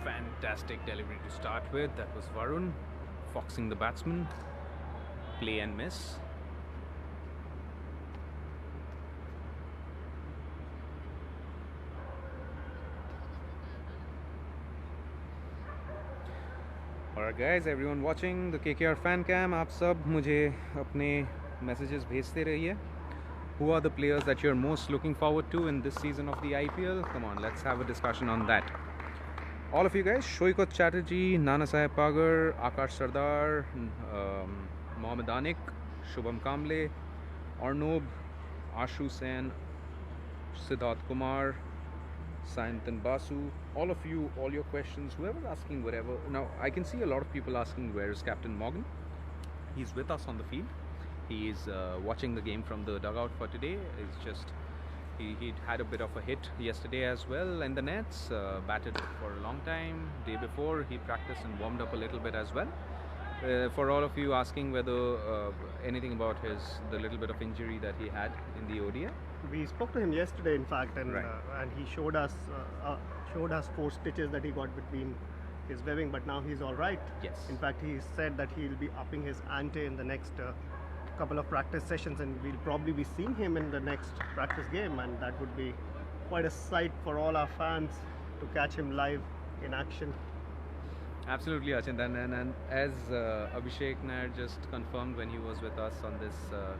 Fantastic delivery to start with. That was Varun foxing the batsman. Play and miss. Alright guys, everyone watching the KKR fan cam, आप सब मुझे अपने messages भेजते रहिए. Who are the players that you're most looking forward to in this season of the IPL? Come on, let's have a discussion on that. All of you guys, Shoikot Chatterjee, Nana Sahib Pagar, Akash Sardar, Mohammad Anik, Shubham Kamble, Arnob, Ashu Sen, Siddharth Kumar, Sayantan Basu, all of you, all your questions, whoever's asking whatever. Now, I can see a lot of people asking where is Captain Morgan. He's with us on the field. He is watching the game from the dugout for today. It's just he had a bit of a hit yesterday as well in the nets. Batted for a long time. Day before he practiced and warmed up a little bit as well. For all of you asking whether anything about the little bit of injury that he had in the ODI. We spoke to him yesterday, in fact, and Right. and he showed us 4 stitches that he got between his webbing, but now he's all right. Yes. In fact, he said that he'll be upping his ante in the next couple of practice sessions, and we'll probably be seeing him in the next practice game, and that would be quite a sight for all our fans to catch him live in action. Absolutely, Achint. And as Abhishek Nair just confirmed when he was with us on this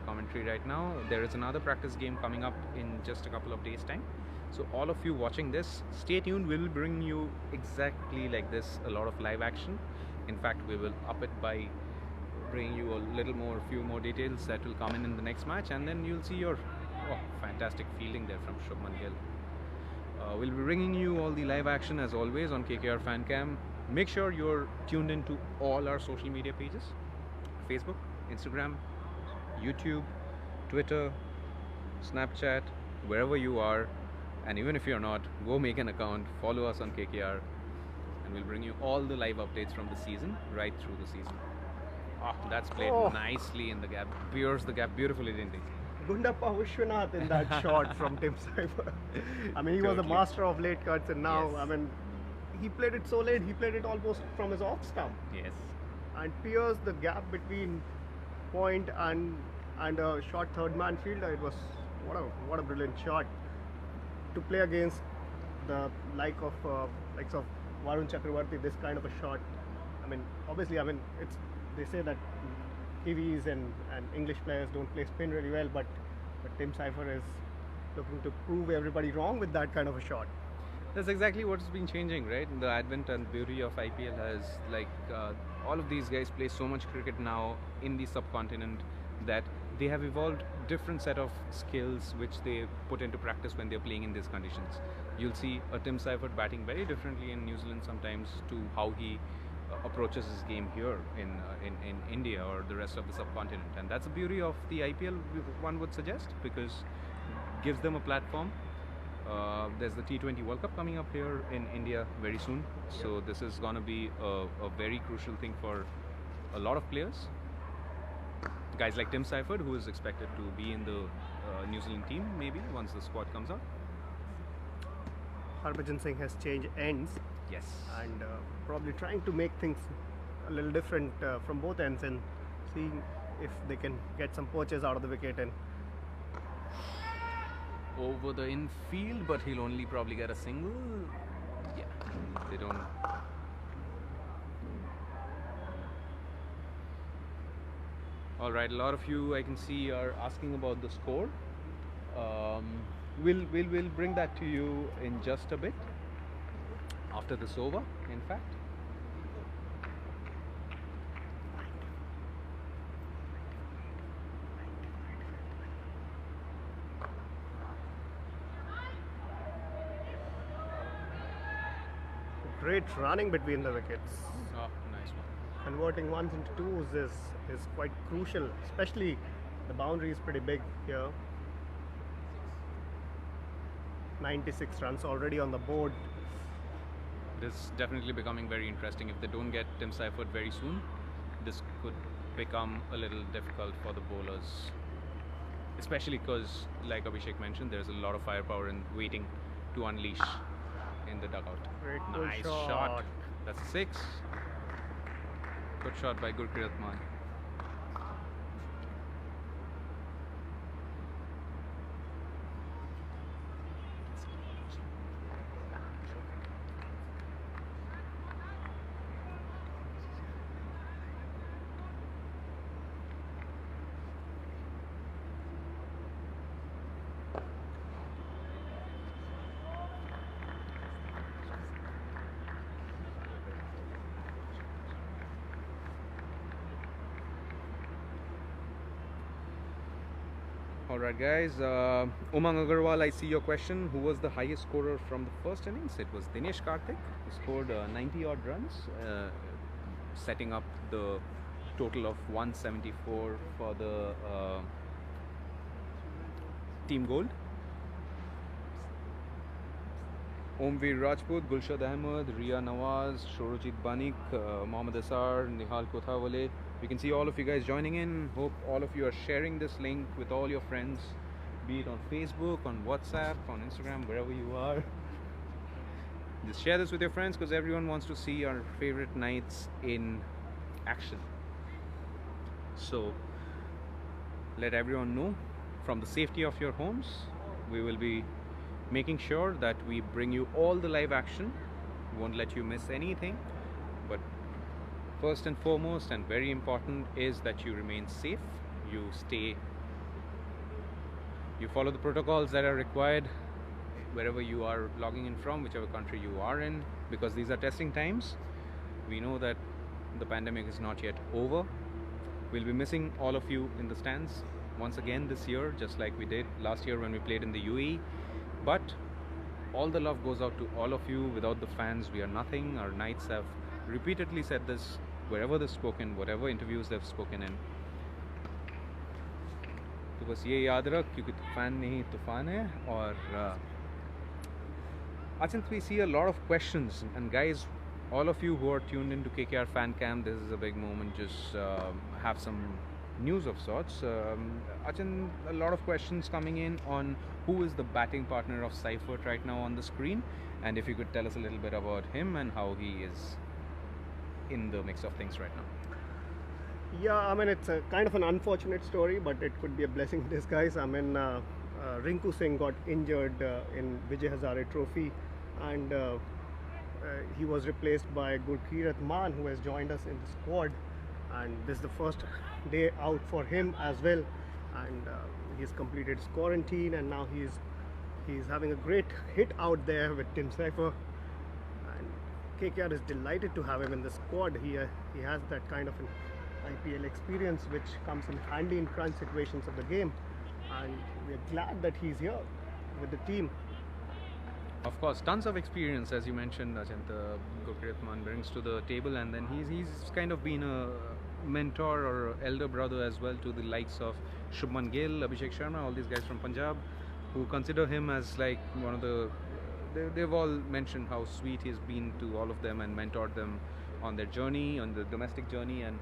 commentary right now, there is another practice game coming up in just a couple of days' time. So all of you watching this, stay tuned. We will bring you exactly like this, a lot of live action. In fact, we will up it by bringing you a few more details that will come in the next match, and then you'll see your fantastic fielding there from Shubman Gill. We'll be bringing you all the live action as always on KKR Fan Cam. Make sure you're tuned into all our social media pages: Facebook, Instagram, YouTube, Twitter, Snapchat, wherever you are. And even if you're not, go make an account, follow us on KKR, and we'll bring you all the live updates from the season right through the season. That's played nicely in the gap. Pierced the gap beautifully, didn't he? Gundappa Vishwanath in that shot from Tim Seifert. I mean, he was a Totally. master of late cuts, and now, Yes. I mean, he played it so late, he played it almost from his off stump Yes. and pierced the gap between point and a short third man fielder. It was what a brilliant shot to play against the likes of Varun Chakravarti. This kind of a shot, I mean, obviously, I mean, they say that Kiwis and English players don't play spin really well, but Tim Seifert is looking to prove everybody wrong with that kind of a shot. That's exactly what's been changing, right? The advent and beauty of IPL has, all of these guys play so much cricket now in the subcontinent that they have evolved different set of skills which they put into practice when they're playing in these conditions. You'll see a Tim Seifert batting very differently in New Zealand sometimes to how he approaches his game here in India or the rest of the subcontinent, and that's the beauty of the IPL, one would suggest, because gives them a platform. There's the T20 World Cup coming up here in India very soon, so this is going to be a very crucial thing for a lot of players. Guys like Tim Seifert, who is expected to be in the New Zealand team maybe once the squad comes out. Harbhajan Singh has changed ends Yes. and probably trying to make things a little different from both ends and seeing if they can get some perches out of the wicket. And Over the infield, but he'll only probably get a single. Yeah, they don't. All right, a lot of you I can see are asking about the score. We'll bring that to you in just a bit after this over. In fact. great running between the wickets. Oh, nice one. Converting ones into twos is quite crucial, especially the boundary is pretty big here. 96 runs already on the board. It is definitely becoming very interesting. If they don't get Tim Seifert very soon, this could become a little difficult for the bowlers. Especially because, like Abhishek mentioned, there's a lot of firepower and waiting to unleash in the dugout. Great pull Nice shot. That's a 6. Good shot by Gurpreet Man. Alright, guys. Umang Agarwal, I see your question. Who was the highest scorer from the first innings? It was Dinesh Karthik. He scored 90 odd runs, setting up the total of 174 for the team gold. Omveer Rajput, Gulshad Ahmed, Ria Nawaz, Shorojit Banik, Mohammad Asar, Nihal Kothawale. We can see all of you guys joining in. Hope all of you are sharing this link with all your friends, be it on Facebook, on WhatsApp, on Instagram, wherever you are. Just share this with your friends because everyone wants to see our favorite Knights in action. So let everyone know from the safety of your homes. We will be making sure that we bring you all the live action. We won't let you miss anything. But first and foremost and very important is that you remain safe. You follow the protocols that are required wherever you are logging in from, whichever country you are in, because these are testing times. We know that the pandemic is not yet over. We'll be missing all of you in the stands once again this year, just like we did last year when we played in the UAE. But all the love goes out to all of you. Without the fans, we are nothing. Our Knights have repeatedly said this wherever they've spoken, whatever interviews they've spoken in. तो बस ये याद रख क्योंकि तूफान नहीं तूफान है और Achint, we see a lot of questions, and guys, all of you who are tuned into KKR fan cam, this is a big moment. Just have some news of sorts. Achint, a lot of questions coming in on who is the batting partner of Seifert right now on the screen, and if you could tell us a little bit about him and how he is in the mix of things right now. Yeah, I mean, it's a kind of an unfortunate story, but it could be a blessing in disguise. I mean, Rinku Singh got injured in Vijay Hazare Trophy, and he was replaced by Gurkirat Man, who has joined us in the squad. And this is the first day out for him as well. And he's completed his quarantine, and now he's having a great hit out there with Tim Seifer. And KKR is delighted to have him in the squad. He has that kind of an IPL experience which comes in handy in crunch situations of the game, and we're glad that he's here with the team. Of course, tons of experience, as you mentioned, Achint, Gurkirat Man brings to the table, and then he's kind of been a mentor or elder brother as well to the likes of Shubman Gill, Abhishek Sharma, all these guys from Punjab, who consider him as like one of the. They've all mentioned how sweet he's been to all of them and mentored them on their journey, on the domestic journey, and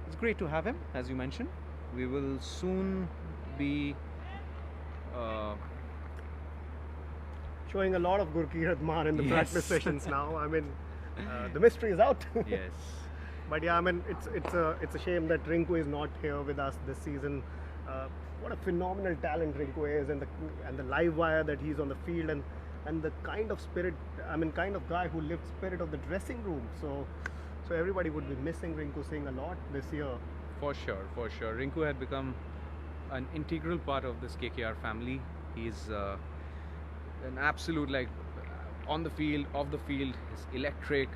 it's great to have him, as you mentioned. We will soon be showing a lot of Gurkirat Man in the Yes. practice sessions now. I mean, the mystery is out. yes. But yeah, I mean, it's a shame that Rinku is not here with us this season. What a phenomenal talent Rinku is, and the live wire that he's on the field, and the kind of spirit, I mean, kind of guy who lifts spirit of the dressing room. So everybody would be missing Rinku Singh a lot this year. For sure, for sure. Rinku had become an integral part of this KKR family. He's an absolute, like, on the field, off the field, he's electric,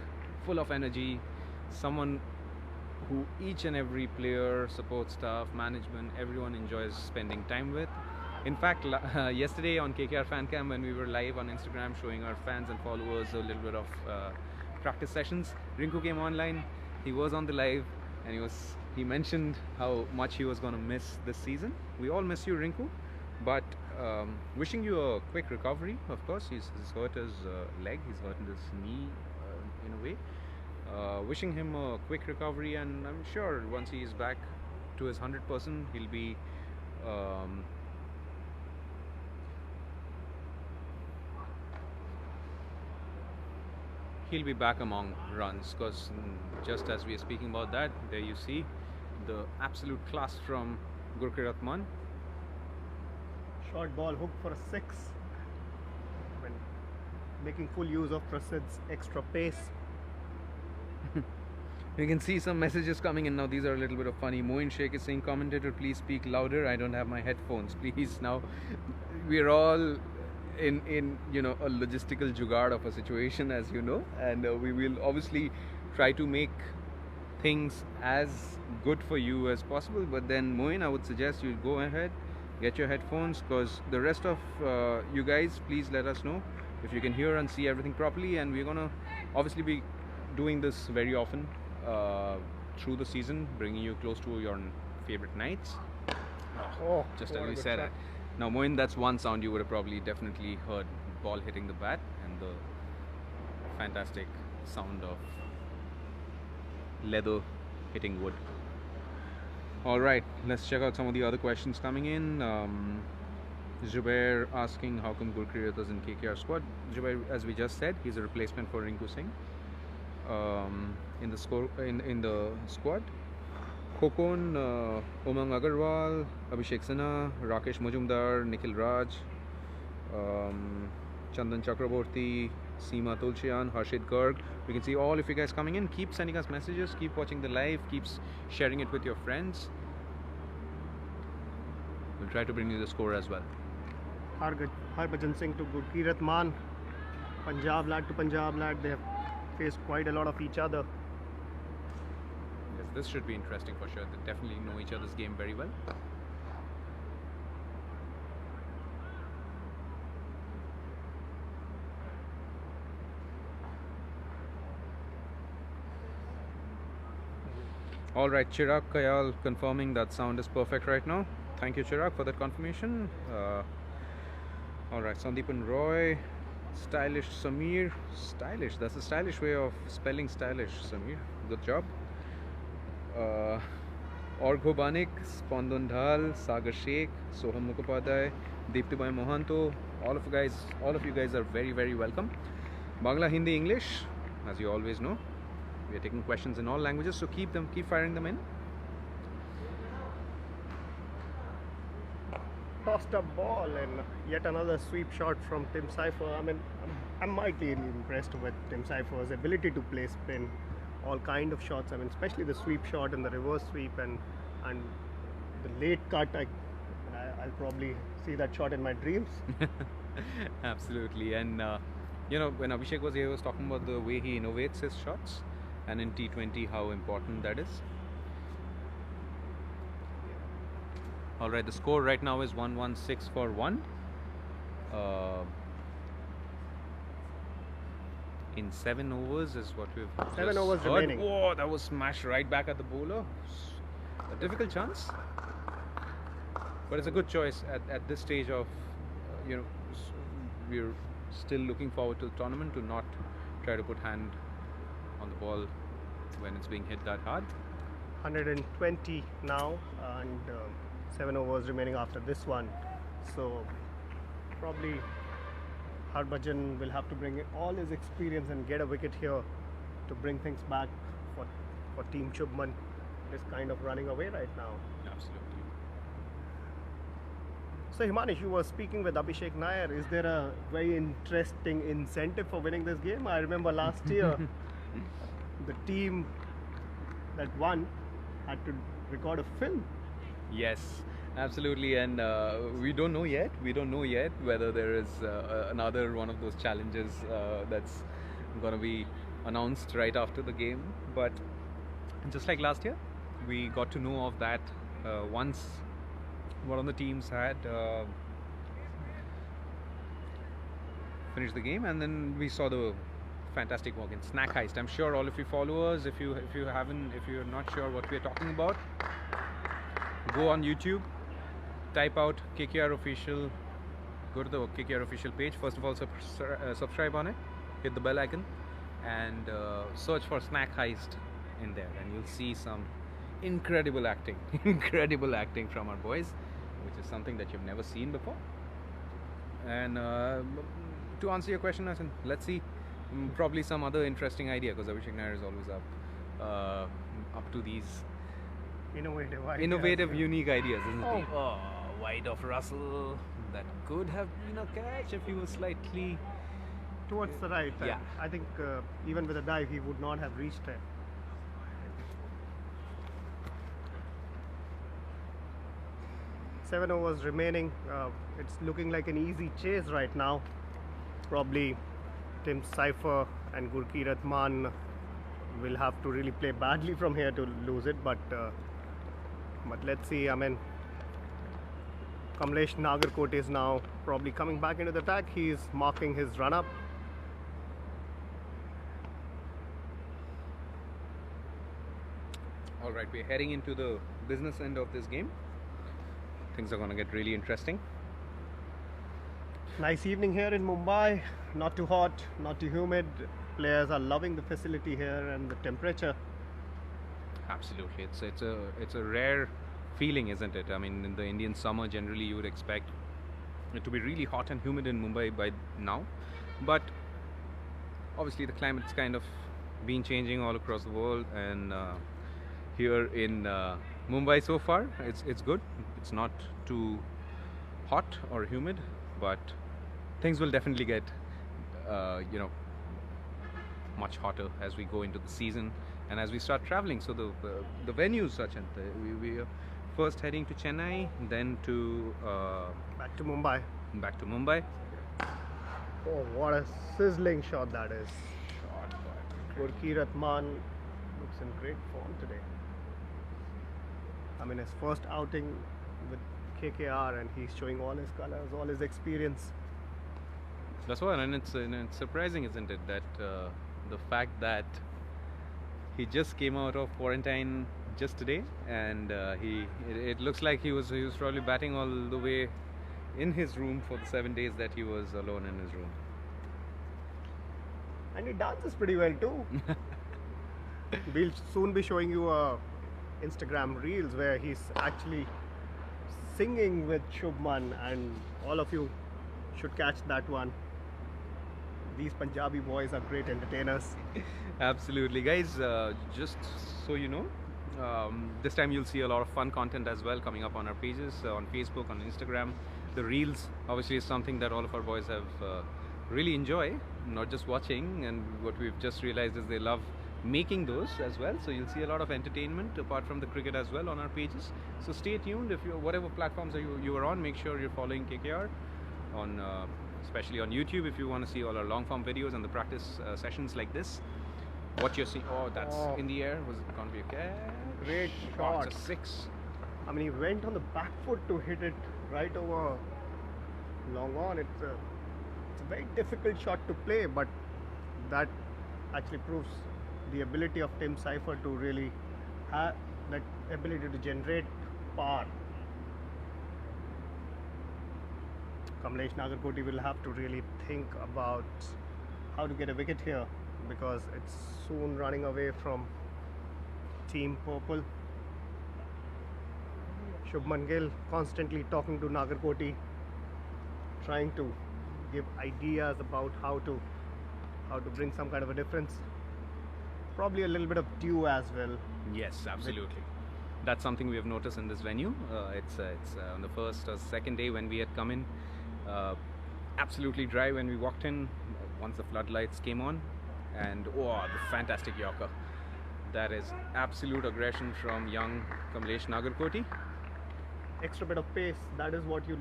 full of energy, someone who each and every player, support staff, management, everyone enjoys spending time with. In fact, yesterday on KKR Fan Cam, when we were live on Instagram showing our fans and followers a little bit of practice sessions, Rinku came online, he was on the live, and he mentioned how much he was going to miss this season. We all miss you, Rinku, but wishing you a quick recovery. Of course, he's hurt his leg, he's hurt his knee in a way. Wishing him a quick recovery, and I'm sure once he is back to his 100%, he'll be back among runs, because just as we are speaking about that, there you see the absolute class from Gurkirat Man. Short ball hooked for a 6. I mean, making full use of Prasid's extra pace. You can see some messages coming in now. These are a little bit of funny. Moin Sheikh is saying, commentator, please speak louder. I don't have my headphones. Please. Now, we're all in a logistical jugaad of a situation, as you know, and we will obviously try to make things as good for you as possible. But then, Moin, I would suggest you go ahead, get your headphones, because the rest of you guys, please let us know if you can hear and see everything properly. And we're gonna obviously be doing this very often through the season, bringing you close to your favorite nights. Oh, Just what as a we good said shot. it. Now, Moin, that's one sound you would have probably definitely heard: ball hitting the bat and the fantastic sound of leather hitting wood. All right, let's check out some of the other questions coming in. Zubair asking how come Gurpreet is in KKR squad. Zubair, as we just said, he's a replacement for Rinku Singh in the squad. Kokon, Umang Agarwal, Abhishek Sinha, Rakesh Majumdar, Nikhil Raj, Chandan Chakraborty, Seema Tulsian, Harshit Garg. We can see all of you guys coming in. Keep sending us messages, keep watching the live, keep sharing it with your friends. We'll try to bring you the score as well. Harbhajan Singh to Gurpreet Maan. Punjab lad to Punjab lad. They have faced quite a lot of each other. Yes, this should be interesting for sure. They definitely know each other's game very well. Alright, Chirag Kayal confirming that sound is perfect right now. Thank you, Chirag, for that confirmation. Alright, Sandeepan Roy, Stylish Samir. Stylish, that's a stylish way of spelling stylish, Samir. Good job. Orgho Banik, Spandan Dhal, Sagar Sheikh, Soham Mukhopadhyay, Deeptibai Mohanto. All of you guys are very, very welcome. Bangla, Hindi, English, as you always know. We are taking questions in all languages, so keep firing them in. Tossed up ball and yet another sweep shot from Tim Seifert. I mean, I'm mightily impressed with Tim Seifert's ability to play spin, all kind of shots. I mean, especially the sweep shot and the reverse sweep and the late cut. I'll probably see that shot in my dreams. Absolutely, and when Abhishek was here, he was talking about the way he innovates his shots, and in T20 how important that is. Alright, the score right now is 116 for 1. In 7 overs is what we've 7 just overs heard. remaining. Whoa, that was smashed right back at the bowler. A difficult chance, but it's a good choice at this stage of we're still looking forward to the tournament, to not try to put hand on the ball when it's being hit that hard. 120 now and 7 overs remaining after this one. So probably Harbhajan will have to bring in all his experience and get a wicket here to bring things back for Team Shubman. It is kind of running away right now. Absolutely. So Himanish, you were speaking with Abhishek Nair. Is there a very interesting incentive for winning this game? I remember last year the team that won had to record a film. Yes, absolutely, and we don't know yet. We don't know yet whether there is another one of those challenges that's going to be announced right after the game. But just like last year, we got to know of that once one of the teams had finished the game, and then we saw the fantastic walk in snack heist. I'm sure all of you followers, if you're not sure what we're talking about, go on YouTube, type out KKR official, go to the KKR official page. First of all, subscribe on it, hit the bell icon, and search for snack heist in there, and you'll see some incredible acting from our boys, which is something that you've never seen before. And to answer your question, I said, let's see, probably some other interesting idea, because Abhishek Nair is always up to these innovative, unique ideas, isn't he? Oh, wide of Russell, that could have been a catch if he was slightly Towards the right. Yeah. I think even with a dive, he would not have reached it. Seven overs remaining. It's looking like an easy chase right now. Probably Tim Seifert and Gurpreet Maan will have to really play badly from here to lose it. But let's see. I mean, Kamlesh Nagarkot is now probably coming back into the attack. He is marking his run up. All right, we're heading into the business end of this game. Things are going to get really interesting. Nice evening here in Mumbai. Not too hot, not too humid. Players are loving the facility here and the temperature. Absolutely, it's a rare feeling, isn't it? I mean, in the Indian summer, generally you would expect it to be really hot and humid in Mumbai by now, but obviously the climate's kind of been changing all across the world, and here in Mumbai so far, it's good. It's not too hot or humid, but things will definitely get much hotter as we go into the season and as we start traveling. So the venues, Sachin, we are first heading to Chennai, then to Back to Mumbai. back to Mumbai. Oh, what a sizzling shot that is. Shot by Gurki Ratman looks in great form today. I mean, his first outing with KKR, and he's showing all his colors, all his experience. That's why, and it's surprising, isn't it, that the fact that he just came out of quarantine just today, and it looks like he was probably batting all the way in his room for the 7 days that he was alone in his room. And he dances pretty well too. We'll soon be showing you Instagram reels where he's actually singing with Shubman, and all of you should catch that one. These Punjabi boys are great entertainers. Absolutely, guys. Just so you know, this time you'll see a lot of fun content as well coming up on our pages, on Facebook, on Instagram. The reels obviously is something that all of our boys have really enjoy, not just watching, and what we've just realized is they love making those as well. So you'll see a lot of entertainment apart from the cricket as well on our pages. So stay tuned. If you whatever platforms you are on, make sure you're following KKR on especially on YouTube if you want to see all our long form videos and the practice sessions like this. What you're seeing, that's in the air. Was it going to be a catch? Great Oh, shot. it's a 6. I mean, he went on the back foot to hit it right over long on. It's a very difficult shot to play, but that actually proves the ability of Tim Seifert to really have that ability to generate power. Kamlesh Nagarkoti will have to really think about how to get a wicket here, because it's soon running away from Team Purple. Shubman Gill constantly talking to Nagarkoti, trying to give ideas about how to bring some kind of a difference. Probably a little bit of dew as well. Yes, absolutely. That's something we have noticed in this venue. It's on the first or second day when we had come in, absolutely dry when we walked in. Once the floodlights came on, and the fantastic Yorker. That is absolute aggression from young Kamlesh Nagarkoti. Extra bit of pace, that is what you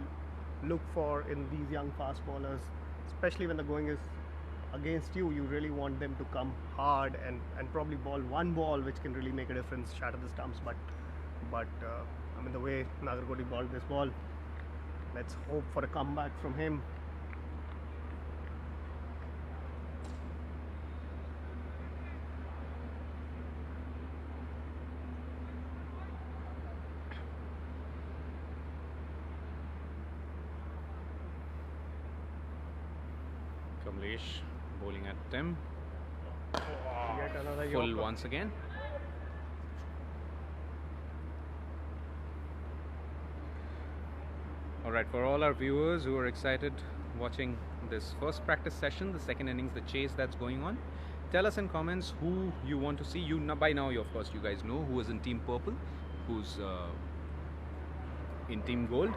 look for in these young fast bowlers, especially when the going is against you. You really want them to come hard and probably ball one ball which can really make a difference, shatter the stumps. But I mean, the way Nagarkoti bowled this ball, let's hope for a comeback from him. Kamlesh bowling at Tim. Yet another Full Yorker. once again. Alright, for all our viewers who are excited watching this first practice session, the second innings, the chase that's going on, tell us in comments who you want to see. By now, of course, you guys know who is in Team Purple, who's in Team Gold.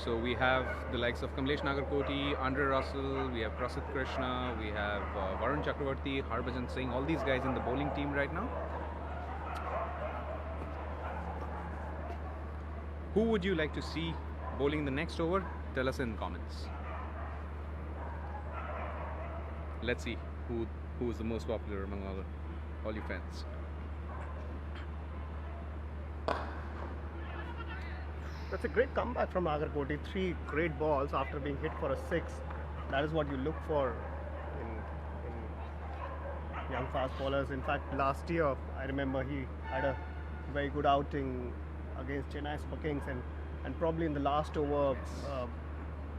So we have the likes of Kamlesh Nagarkoti, Andre Russell, we have Prasidh Krishna, we have Varun Chakravarti, Harbhajan Singh, all these guys in the bowling team right now. Who would you like to see bowling the next over? Tell us in the comments. Let's see who is the most popular among all your fans. That's a great comeback from Nagarkoti. 3 great balls after being hit for a 6. That is what you look for in young fast bowlers. In fact, last year I remember he had a very good outing against Chennai Super Kings, and probably in the last over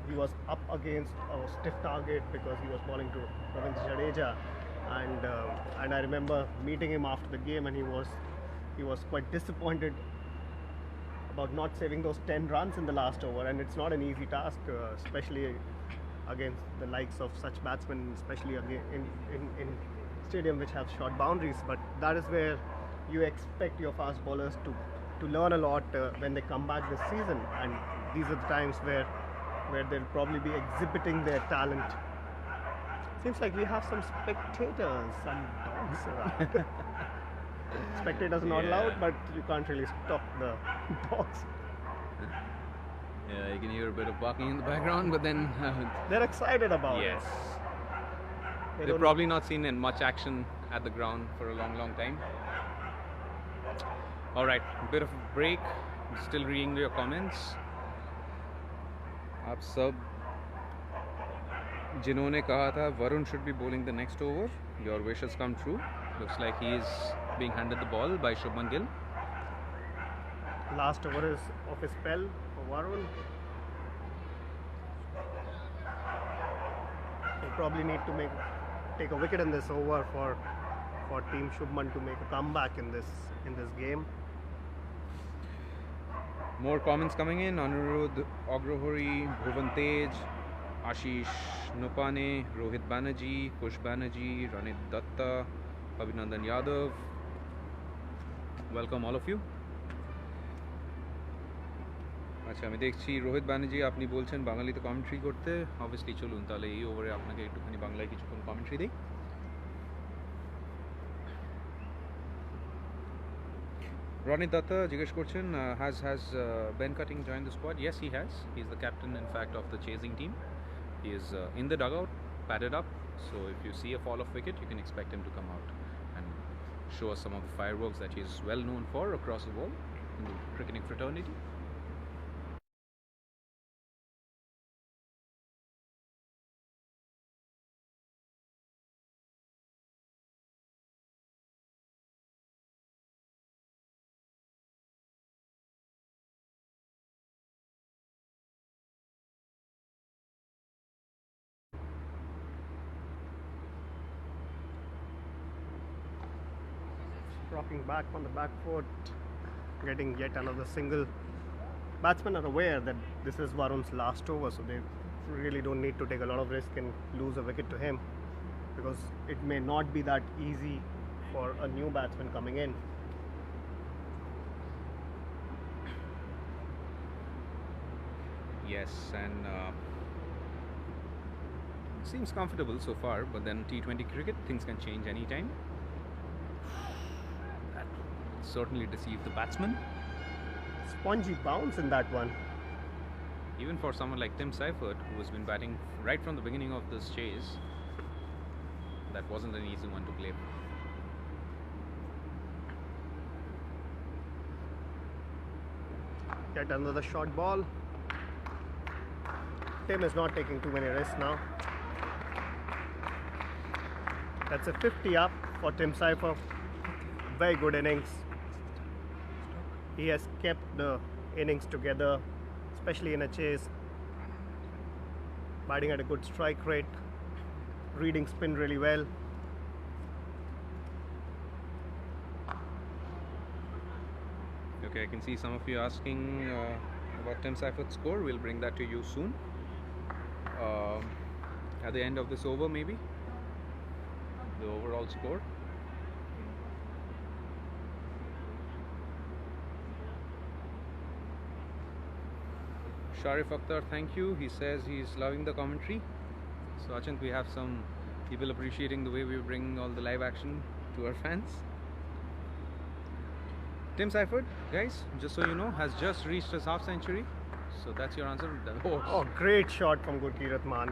he was up against a stiff target because he was bowling to Ravindra Jadeja, and I remember meeting him after the game, and he was quite disappointed about not saving those 10 runs in the last over, and it's not an easy task, especially against the likes of such batsmen, especially in stadium which have short boundaries. But that is where you expect your fast bowlers to learn a lot when they come back this season, and these are the times where they'll probably be exhibiting their talent. Seems like we have some spectators, some dogs around. Spectators are not allowed, but you can't really stop the dogs. Yeah, you can hear a bit of barking in the background, but then They're excited about yes, it. they've don't- probably not seen much action at the ground for a long time. All right, bit of a break. Still reading your comments. आप सब जिन्होंने कहा था Varun should be bowling the next over, your wishes come true. Looks like he is being handed the ball by Shubman Gill. Last over is of his spell for Varun. He'll probably need to take a wicket in this over for Team Shubman to make a comeback in this game. More comments coming in. Anirudh Agrohori, Bhuvan Tej, Ashish Nupane, Rohit Banerjee, Kush Banerjee, Ranit Datta, Abhinandan Yadav. Welcome all of you. আচ্ছা আমি দেখছি রোহিত ব্যানার্জি আপনি বলছেন বাঙালিতে commentary করতে obviously চলুন তাহলে এই ওভারে আপনাকে একটুখানি বাংলায় কিছুক্ষণ কমেন্ট্রি দিই Ronit Datta জিজ্ঞেস করছেন has Ben Cutting joined the squad? Yes, he has. He's the captain in fact of the chasing team. He is in the dugout, padded up, so if you see a fall of wicket you can expect him to come out and show us some of the fireworks that he is well known for across the world in the cricketing fraternity. Rocking back on the back foot, getting yet another single. Batsmen are aware that this is Varun's last over, so they really don't need to take a lot of risk and lose a wicket to him, because it may not be that easy for a new batsman coming in. Yes, and seems comfortable so far, but then T20 cricket, things can change anytime. That certainly deceived the batsman. Spongy bounce in that one. Even for someone like Tim Seifert, who has been batting right from the beginning of this chase, that wasn't an easy one to play. Yet another short ball. Tim is not taking too many risks now. That's a 50 up for Tim Seifert. Very good innings. He has kept the innings together, especially in a chase. Batting at a good strike rate, reading spin really well. Okay, I can see some of you asking about Tim Seifert's score. We'll bring that to you soon. At the end of this over, maybe the overall score. Sharif Akhtar, thank you. He says he's loving the commentary. So Achant, we have some people appreciating the way we bring all the live action to our fans. Tim Seifert, guys, just so you know, has just reached his half century. So that's your answer. Oh, great shot from Gurkeerat Maan.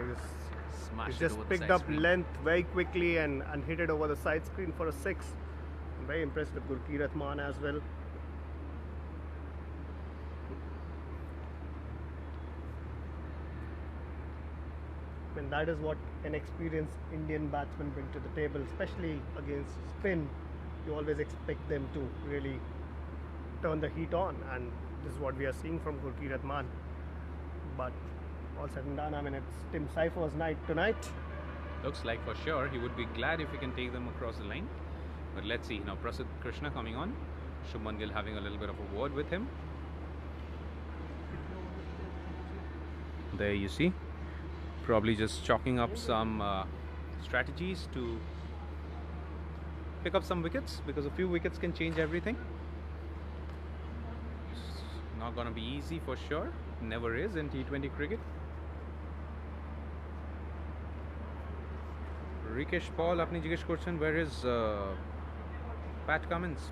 He's just picked up length very quickly and hit it over the side screen for a 6. I'm very impressed with Gurkeerat Maan as well. I mean, that is what an experienced Indian batsman bring to the table, especially against spin. You always expect them to really turn the heat on, and this is what we are seeing from Gurkeerat Maan. But all said and done, I mean, it's Tim Seifert's night tonight. Looks like for sure he would be glad if he can take them across the line. But let's see. Now Prasidh Krishna coming on. Shubman Gill having a little bit of a word with him. There you see. Probably just chalking up some strategies to pick up some wickets, because a few wickets can change everything. It's not gonna be easy for sure. Never is in T20 cricket. Rikesh Paul apni jigesh korchen, where is Pat Cummins?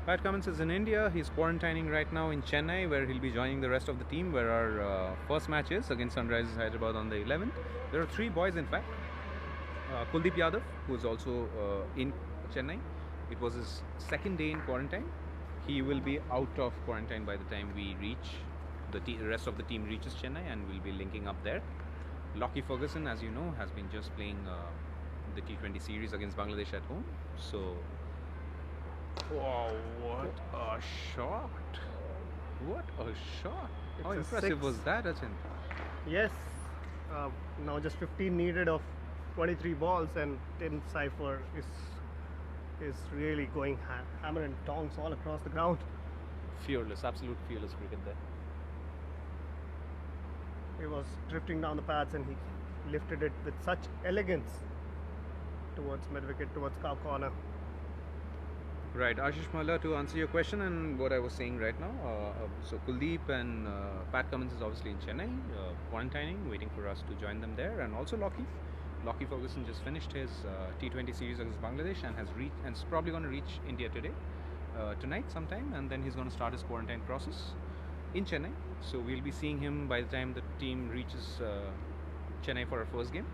Pat Cummins is in India. He's quarantining right now in Chennai, where he'll be joining the rest of the team, where our first match is against Sunrisers Hyderabad on the 11th. There are 3 boys, in fact. Kuldeep Yadav, who is also in Chennai. It was his second day in quarantine. He will be out of quarantine by the time we reach the rest of the team reaches Chennai, and we'll be linking up there. Lockie Ferguson, as you know, has been just playing the T20 series against Bangladesh at home. So, wow, what a shot! What a shot! How It's a impressive six. was that, Achin? Yes, now just 15 needed of 23 balls, and Tim Seifert is really going hammer and tongs all across the ground. Fearless, absolute fearless cricket there. He was drifting down the pads, and he lifted it with such elegance towards mid-wicket, towards cow corner. Right, Ashish Malla, to answer your question and what I was saying right now, so Kuldeep and Pat Cummins is obviously in Chennai, quarantining, waiting for us to join them there, and also Lockie Ferguson just finished his T20 series against Bangladesh and has reached, and is probably going to reach India tonight sometime, and then he's going to start his quarantine process in Chennai. So we'll be seeing him by the time the team reaches Chennai for our first game.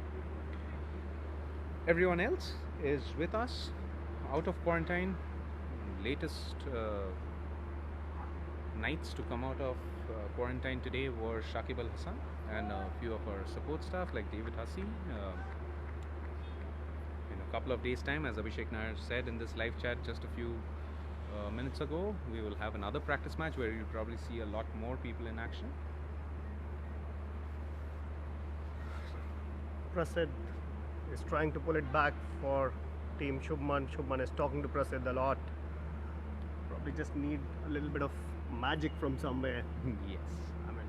Everyone else is with us, out of quarantine. Latest Knights to come out of quarantine today were Shakib Al Hassan and a few of our support staff like David Hussey. In a couple of days' time, as Abhishek Nair said in this live chat just a few minutes ago, we will have another practice match where you'll probably see a lot more people in action. Prasidh is trying to pull it back for team Shubman. Shubman is talking to Prasidh a lot. Probably just need a little bit of magic from somewhere. Yes. I mean,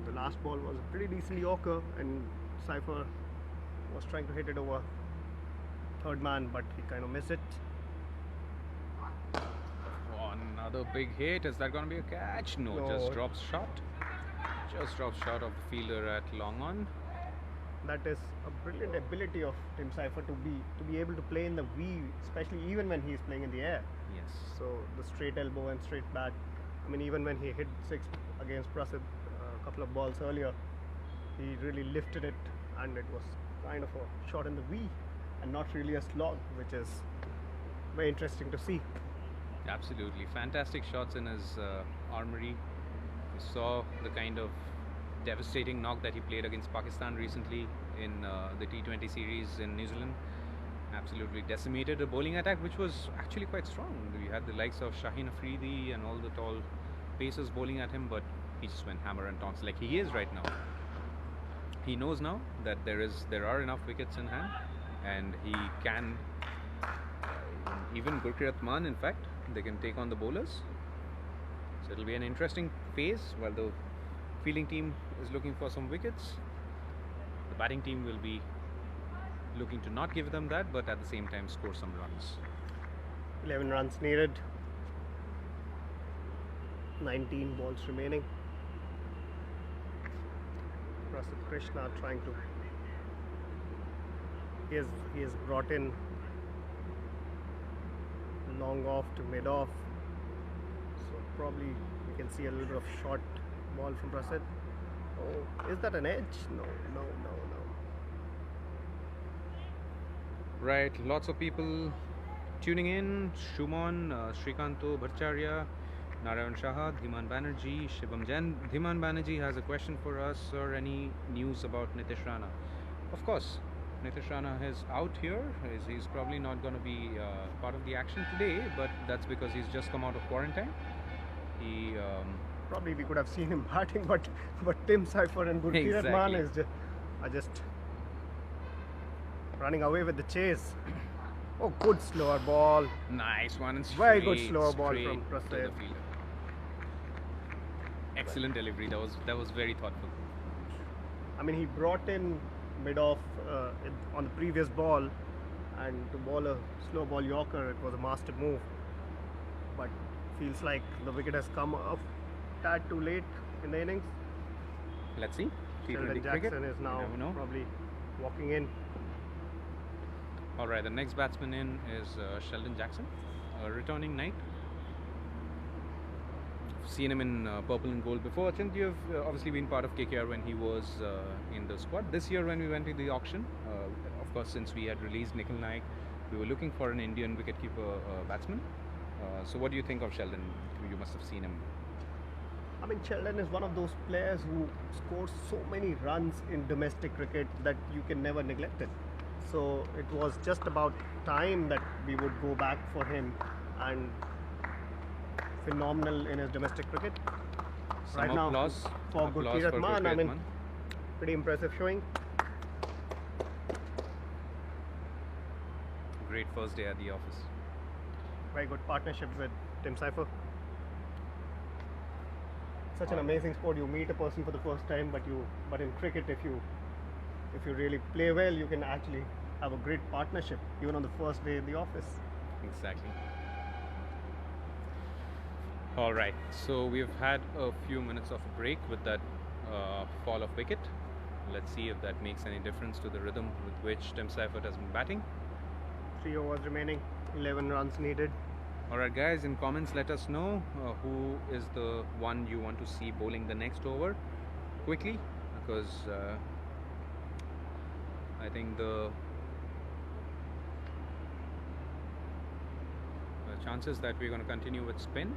the last ball was a pretty decent Yorker, and Seifert was trying to hit it over third man, but he kind of missed it. Oh, another big hit. Is that going to be a catch? No, No. just drops shot. Just drops shot of the fielder at long on. That is a brilliant ability of Tim Seifert to be able to play in the V, especially even when he is playing in the air. Yes. So the straight elbow and straight bat. I mean, even when he hit 6 against Prasidh a couple of balls earlier, he really lifted it, and it was kind of a shot in the V and not really a slog, which is very interesting to see. Absolutely. Fantastic shots in his armory. We saw the kind of devastating knock that he played against Pakistan recently in the T20 series in New Zealand. Absolutely decimated a bowling attack which was actually quite strong. We had the likes of Shaheen Afridi and all the tall pacers bowling at him, but he just went hammer and tongs like he is right now. He knows now that there are enough wickets in hand, and he can even Gurkeerat Maan, in fact, they can take on the bowlers. So it'll be an interesting phase while the fielding team is looking for some wickets. The batting team will be looking to not give them that, but at the same time score some runs. 11 runs needed. 19 balls remaining. Prasidh Krishna trying to. He has brought in long off to mid off. So probably we can see a little bit of short ball from Prasidh. Oh, is that an edge? No. Right, lots of people tuning in. Shumon, Srikanto Bhattacharya, Narayan Shaha, Dhiman Banerjee, Shivam Jain. Dhiman Banerjee has a question for us. Sir, any news about Nitish Rana? Of course, Nitish Rana is out here. He's probably not going to be part of the action today, but that's because he's just come out of quarantine. He Probably we could have seen him batting, but Tim Seifert and Gurpreet Mann are just running away with the chase. Oh, good slower ball. Nice one and Very straight, good slower ball straight from to Prasid. the fielder. Excellent delivery. That was very thoughtful. I mean, he brought in mid-off on the previous ball, and to bowl a slow ball Yorker, it was a master move. But feels like the wicket has come a tad too late in the innings. Let's see. Sheldon T20 Jackson cricket. is now You never know. probably walking in. All right, the next batsman in is Sheldon Jackson, a returning knight. Seen him in purple and gold before. Achint, you've obviously been part of KKR when he was in the squad. This year when we went to the auction, of course, since we had released Nikhil Naik, we were looking for an Indian wicketkeeper batsman. So what do you think of Sheldon? You must have seen him. I mean, Sheldon is one of those players who scores so many runs in domestic cricket that you can never neglect it. So it was just about time that we would go back for him, and phenomenal in his domestic cricket. Some Right now, applause. for Applause Gurpreet for Mann, I Gurpreet mean, Mann. pretty impressive showing. Great first day at the office. Very good partnership with Tim Seifert. Such an amazing sport. You meet a person for the first time, but in cricket, if you really play well, you can actually have a great partnership even on the first day in the office. Exactly. All right, so we've had a few minutes of a break with that fall of wicket. Let's see if that makes any difference to the rhythm with which Tim Seifert has been batting. 3 overs remaining, 11 runs needed. All right, guys, in comments, let us know who is the one you want to see bowling the next over quickly, because I think the chances that we're going to continue with spin.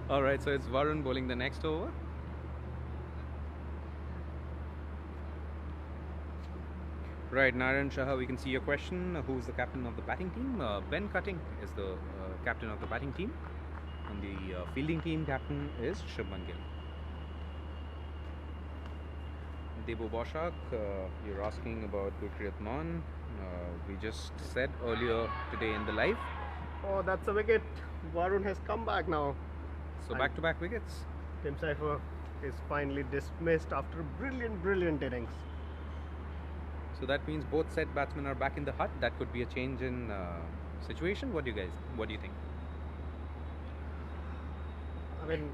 All right, so it's Varun bowling the next over. Right, Narayan Shah, we can see your question. Who's the captain of the batting team? Ben Cutting is the captain of the batting team. And the fielding team captain is Shubman Gill. Debo Boshak, you're asking about Gurpreet Mann. We just said earlier today in the live. Oh, that's a wicket. Varun has come back now. So back-to-back wickets. Tim Seifert is finally dismissed after a brilliant innings. So that means both set batsmen are back in the hut. That could be a change in situation. What do you think? I mean,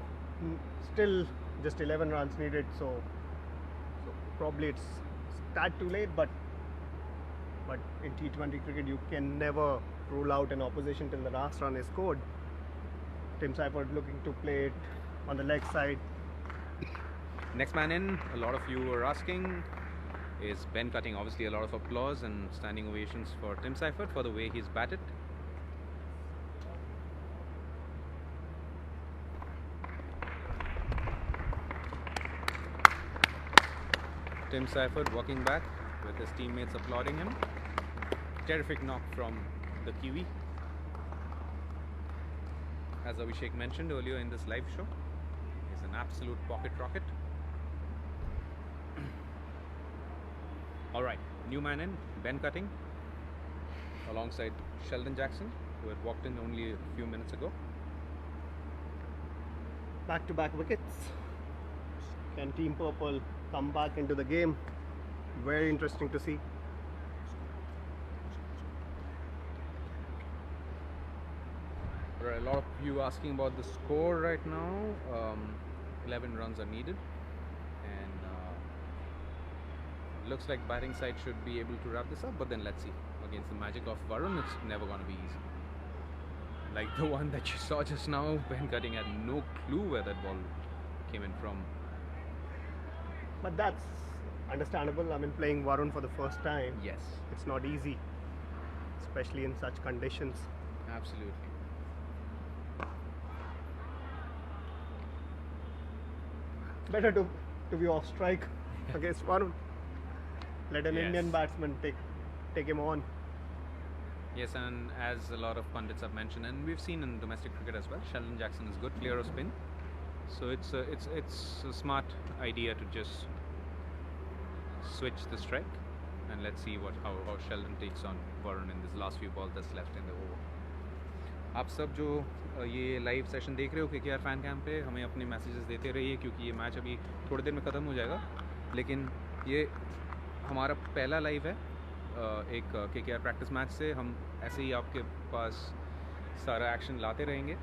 still just 11 runs needed, so probably it's tad too late, but in T20 cricket you can never rule out an opposition till the last run is scored. Tim Seifert looking to play it on the leg side. Next man in, a lot of you were asking, is Ben Cutting. Obviously a lot of applause and standing ovations for Tim Seifert for the way he's batted. Tim Seifert walking back with his teammates applauding him. Terrific knock from the Kiwi. As Abhishek mentioned earlier in this live show, he's an absolute pocket rocket. Alright, new man in, Ben Cutting, alongside Sheldon Jackson, who had walked in only a few minutes ago. Back-to-back wickets. Can Team Purple come back into the game? Very interesting to see. There are a lot of you asking about the score right now. 11 runs are needed, and looks like batting side should be able to wrap this up, but then let's see. Against the magic of Varun, it's never going to be easy. Like the one that you saw just now, Ben Cutting had no clue where that ball came in from. But that's understandable. I mean, playing Varun for the first time, Yes, it's not easy, especially in such conditions. absolutely. Better to be off strike against Varun. Let an Yes. Indian batsman take him on. Yes, and as a lot of pundits have mentioned, and we've seen in domestic cricket as well, Sheldon Jackson is good player of spin. So it's a smart idea to just switch the strike, and let's see how Sheldon takes on Varun in this last few balls that's left in the over. आप सब जो ये live session देख रहे हो KKR fan camp पे, हमें अपने मैसेजेस देते रहिए, क्योंकि ये मैच अभी थोड़ी देर में ख़त्म हो जाएगा, लेकिन ये हमारा पहला लाइव है एक KKR प्रैक्टिस मैच से। हम ऐसे ही आपके पास सारा অ্যাকশন লাতে रहेंगे।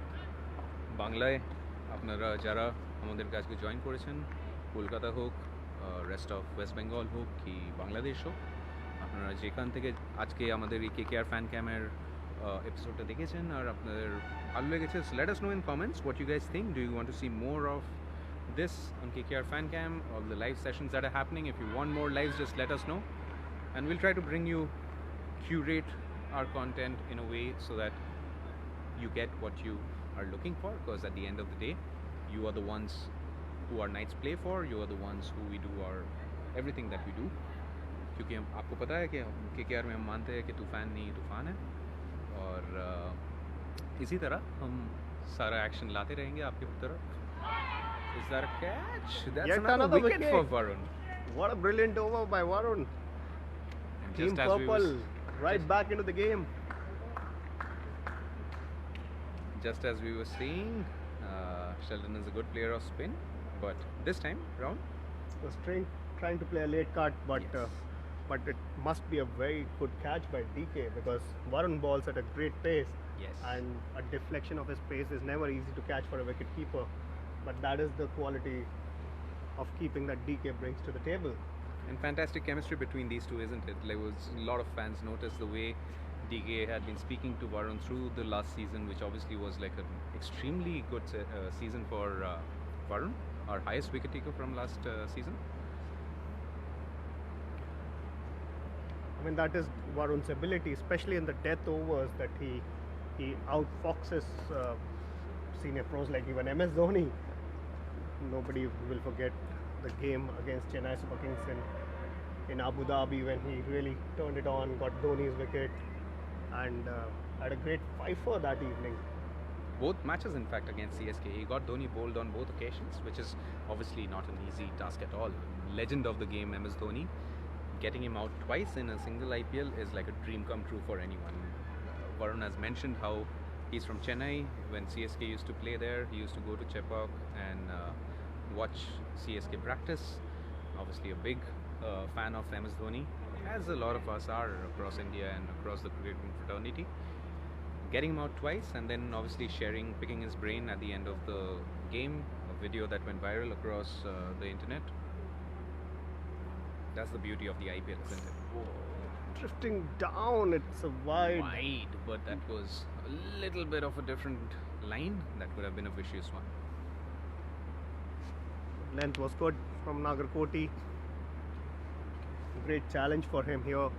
বাংলায় আপনারা যারা আমাদের কাজকে জয়েন করেছেন, কলকাতা হোক, রেস্ট অফ ওয়েস্ট বেঙ্গল হোক কি বাংলাদেশ হোক, আপনারা যেখান থেকে আজকে আমাদের এই KKR ফ্যান ক্যামের এপিসোডটা দেখেছেন আর আপনাদের ভালো লেগেছে, let us know in comments what you guys think. Do you want to see more of this on KKR fan cam, all the live sessions that are happening? If you want more lives, just let us know, and we'll try to bring you, curate our content in a way so that you get what you are looking for, because at the end of the day you are the ones who our nights play for, you are the ones who we do our everything that we do, क्योंकि हम आपको पता है कि KKR में हम मानते हैं कि तूफान नहीं तूफान है, और इसी तरह हम सारा एक्शन लाते रहेंगे आपकी तरफ। Is that a catch? That's Yet another another wicket wicket. for Varun. What a brilliant over by Varun. And Team just as we Purple was- right just- back into the game. Just as we were saying, Sheldon is a good player of spin, but this time round, Was trying to play a late cut, but Yes. but it must be a very good catch by DK, because Varun balls at a great pace. Yes. And a deflection of his pace is never easy to catch for a wicket keeper. But that is the quality of keeping that DK brings to the table. and fantastic chemistry between these two, isn't it? Like, was a lot of fans noticed the way DK had been speaking to Varun through the last season, which obviously was like an extremely good season for Varun, our highest wicket taker from last season. I mean, that is Varun's ability, especially in the death overs, that he outfoxes senior pros like even MS Dhoni. Nobody will forget the game against Chennai Super Kings in Abu Dhabi, when he really turned it on, got Dhoni's wicket, and had a great fifer that evening. Both matches, in fact, against CSK, he got Dhoni bowled on both occasions, which is obviously not an easy task at all. Legend of the game, MS Dhoni, getting him out twice in a single IPL is like a dream come true for anyone. Varun has mentioned how he's from Chennai. When CSK used to play there, he used to go to Chepauk and watch CSK practice. Obviously a big fan of MS Dhoni, as a lot of us are across India and across the cricketing fraternity. Getting him out twice, and then obviously picking his brain at the end of the game, a video that went viral across the internet. That's the beauty of the IPL, isn't it? Drifting down, it's a wide. But that was a little bit of a different line. That could have been a vicious one. Length was good from Nagarkoti. Great challenge for him here.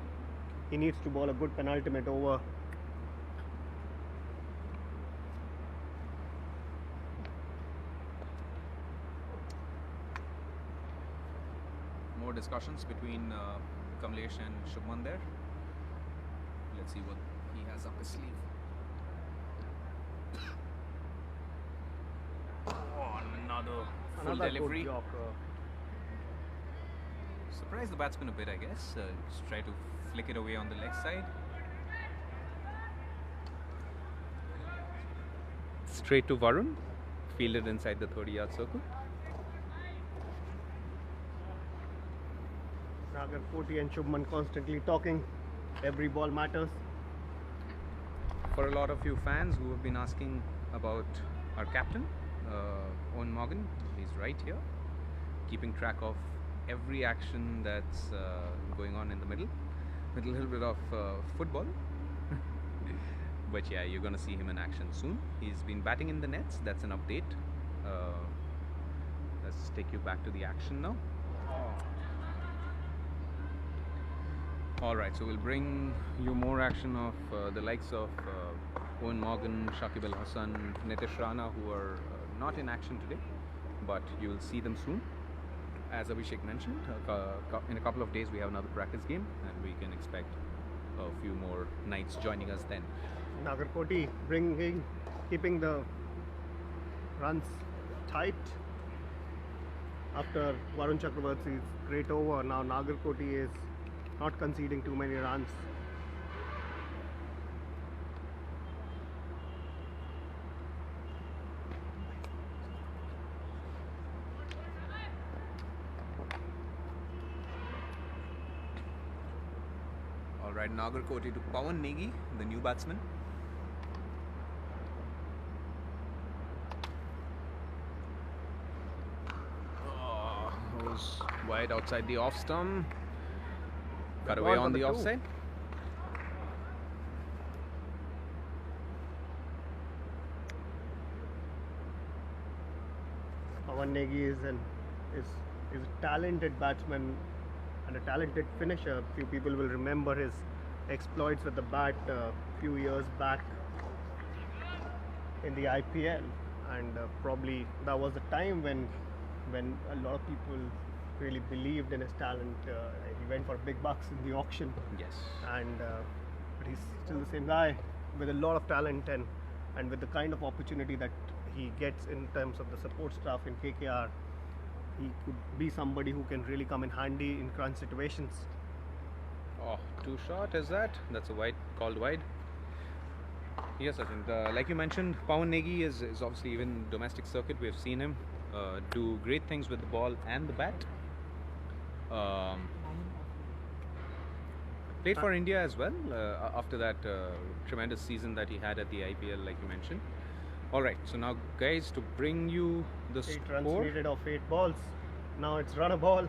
He needs to bowl a good penultimate over. More discussions between Kamlesh and Shubman there. Let's see what he has up his sleeve. Oh, another full Another delivery. good Yorker. Surprise the batsman a bit, I guess. Just try to flick it away on the leg side. Straight to Varun, fielded inside the 30-yard circle. Nagarkoti and Shubman constantly talking. Every ball matters. For a lot of you fans who have been asking about our captain, Owen Morgan, he's right here, keeping track of every action that's going on in the middle, with a little bit of football. But yeah, you're gonna see him in action soon. He's been batting in the nets. That's an update. Let's take you back to the action now. All right, so we'll bring you more action of the likes of Owen Morgan, Shakib Al Hassan, Nitish Rana, who are not in action today, but you'll see them soon. As Abhishek mentioned, in a couple of days we have another practice game, and we can expect a few more knights joining us then. Nagarkoti keeping the runs tight after Varun Chakravarti's great over. Now Nagarkoti is not conceding too many runs. All right, Nagarkoti to Pawan Negi, the new batsman. Goes wide outside the off stump. Cut away on the offside. Pawan Negi is a talented batsman and a talented finisher. Few people will remember his exploits with the bat a few years back in the IPL, and probably that was the time when a lot of people really believed in his talent. He went for big bucks in the auction. Yes. And but he's still the same guy with a lot of talent, and with the kind of opportunity that he gets in terms of the support staff in KKR, he could be somebody who can really come in handy in crunch situations. Oh, too short is that? That's a wide, called wide. Yes, I think like you mentioned, Pawan Negi is obviously, even domestic circuit, we have seen him do great things with the ball and the bat. Played for India as well after that tremendous season that he had at the IPL, like you mentioned. All right, so now guys, to bring you the 8 score. runs needed off 8 balls. Now it's run a ball.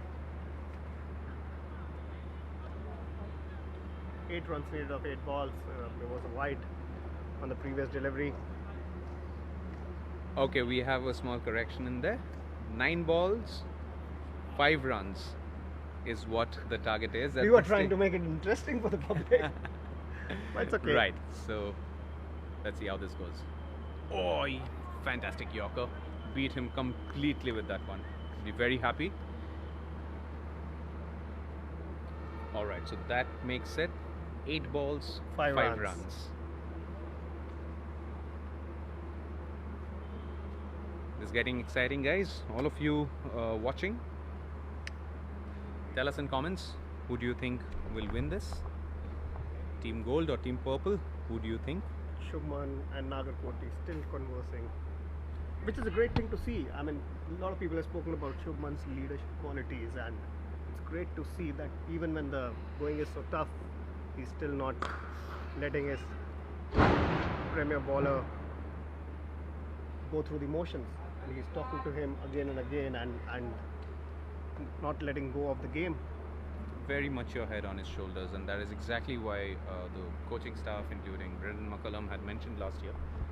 8 runs needed off 8 balls. There was a wide on the previous delivery. Okay, we have a small correction in there. 9 balls, 5 runs is what the target is. We were trying to make it interesting for the public. But it's okay. Right, so let's see how this goes. Oh, fantastic Yorker. Beat him completely with that one. Be very happy. All right, so that makes it 8 balls, 5 runs. It's getting exciting, guys. All of you watching, tell us in comments, who do you think will win this? Team Gold or Team Purple? Who do you think? Shubman and Nagarkoti still conversing, which is a great thing to see. I mean, a lot of people have spoken about Shubman's leadership qualities, and it's great to see that even when the going is so tough, he's still not letting his premier bowler go through the motions. And he's talking to him again and again, and not letting go of the game. Very mature head on his shoulders, and that is exactly why the coaching staff, including Brendan McCullum, had mentioned last year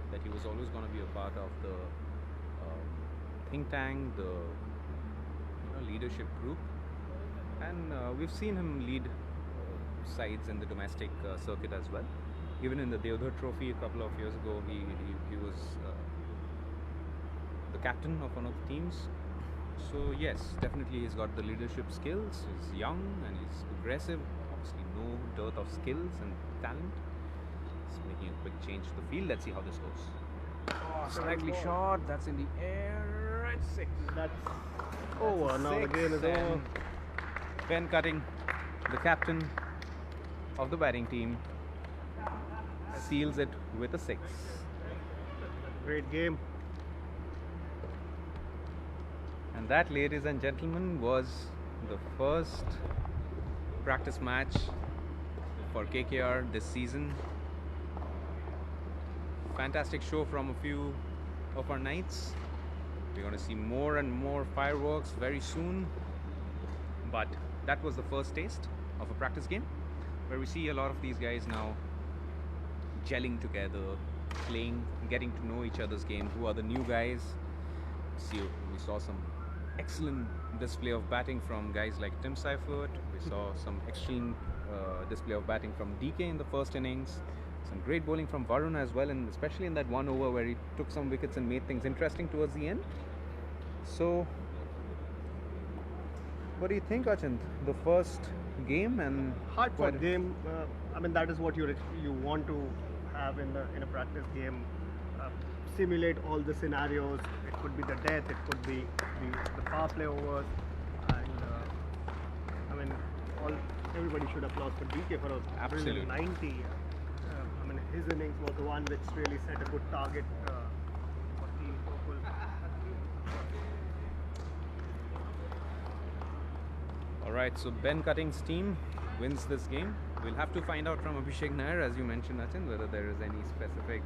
that he was always going to be a part of the think tank, the leadership group, and we've seen him lead sides in the domestic circuit as well. Even in the Deodhar Trophy a couple of years ago, he was the captain of one of the teams. So yes, definitely he's got the leadership skills. He's young and he's aggressive. Obviously no dearth of skills and talent. He's making a quick change to the field. Let's see how this goes. Oh, slightly short. That's in the air. It's 6. That's over. Now the game is over. Ben Cutting, the captain of the batting team, seals it with a 6. Great game. And that, ladies and gentlemen, was the first practice match for KKR this season. Fantastic show from a few of our knights. We're going to see more and more fireworks very soon. But that was the first taste of a practice game, where we see a lot of these guys now gelling together, playing, getting to know each other's game. Who are the new guys? We saw some excellent display of batting from guys like Seifert. We saw some excellent display of batting from DK in the first innings. Some great bowling from Varun as well, and especially in that one over where he took some wickets and made things interesting towards the end. So, what do you think, Achint? The first game and Hard fought quite- game. I mean, that is what you want to have in a practice game. Simulate all the scenarios. It could be the death. It could be the power play overs. And I mean, everybody should applaud for DK for a Absolutely. brilliant 90. I mean, his innings was the one which really set a good target for Team Purple. Alright, so Ben Cutting's team wins this game. We'll have to find out from Abhishek Nair, as you mentioned, Achint, whether there is any specific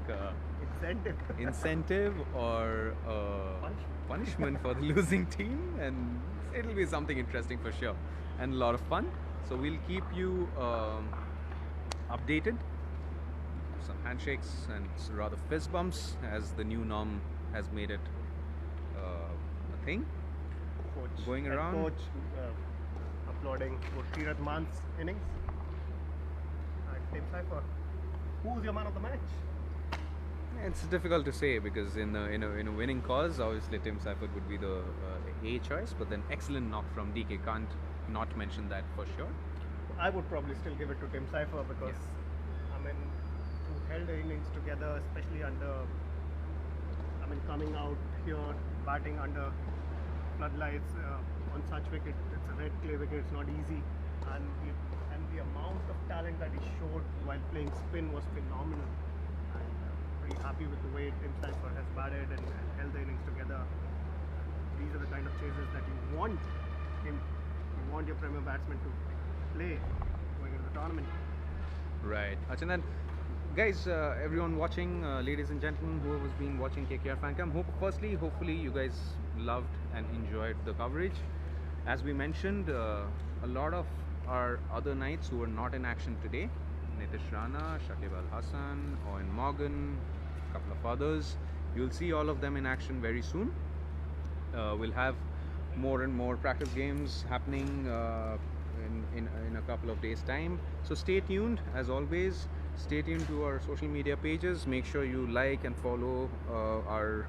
Incentive. incentive or punishment for the losing team, and it'll be something interesting for sure and a lot of fun. So we'll keep you updated. Some handshakes and rather fist bumps, as the new norm has made it a thing. Coach, Going head around. Coach applauding Gurpreet Man's innings. And Tim Seifert, who's your man of the match? It's difficult to say because in a winning cause, obviously Tim Seifert would be the A choice, but then excellent knock from DK, can't not mention that for sure. I would probably still give it to Tim Seifert because, I mean, who held the innings together, especially coming out here, batting under floodlights on such wicket. It's a red clay wicket, it's not easy. And the amount of talent that he showed while playing spin was phenomenal. And pretty happy with the way Tim Seifert has batted and held the innings together. These are the kind of chases that you want him. You want your premier batsman to play going into the tournament. Right. Achha, then guys, everyone watching, ladies and gentlemen, whoever's been watching KKR Fancam, hopefully you guys loved and enjoyed the coverage. As we mentioned, a lot of our other knights who were not in action today, Nitish Rana, Shakib Al Hassan, Owen Morgan, a couple of others, you'll see all of them in action very soon. We'll have more and more practice games happening in a couple of days' time. So stay tuned, as always. Stay tuned to our social media pages. Make sure you like and follow our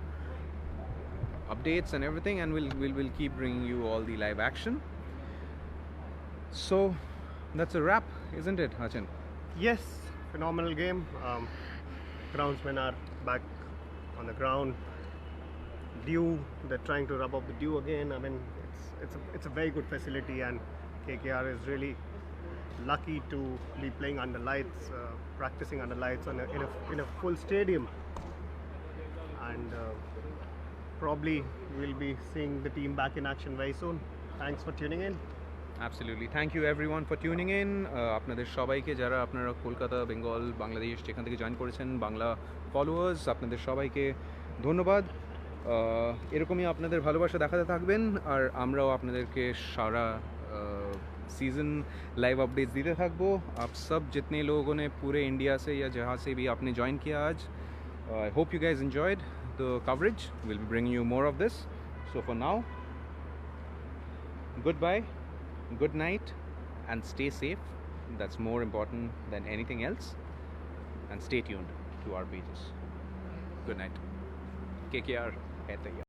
updates and everything, and we'll keep bringing you all the live action. So that's a wrap, isn't it, Achint? Yes, phenomenal game. Groundsmen are back on the ground. Dew, they're trying to rub off the dew again. I mean, it's a very good facility, and KKR is really lucky to be playing under lights, practicing under lights in a full stadium. And probably we'll be seeing the team back in action very soon. Thanks for tuning in. Absolutely. Thank you everyone for tuning in. আপনাদের সবাইকে যারা আপনারা কলকাতা, বেঙ্গল, বাংলাদেশ যেখান থেকে join করেছেন, Bangla followers, আপনাদের সবাইকে ধন্যবাদ। এরকমই আপনাদের ভালোবাসা দেখাতে থাকবেন, আর আমরাও আপনাদেরকে সারা सीज़न लाइव अपडेट्स देते থাকবো। आप सब जितने लोगों ने पूरे इंडिया से या जहाँ से भी आपने ज्वाइन किया आज, I hope you guys enjoyed the coverage. We'll be bringing you more of this. So for now, goodbye, good night, and stay safe. That's more important than anything else. And stay tuned to our pages. Good night. KKR.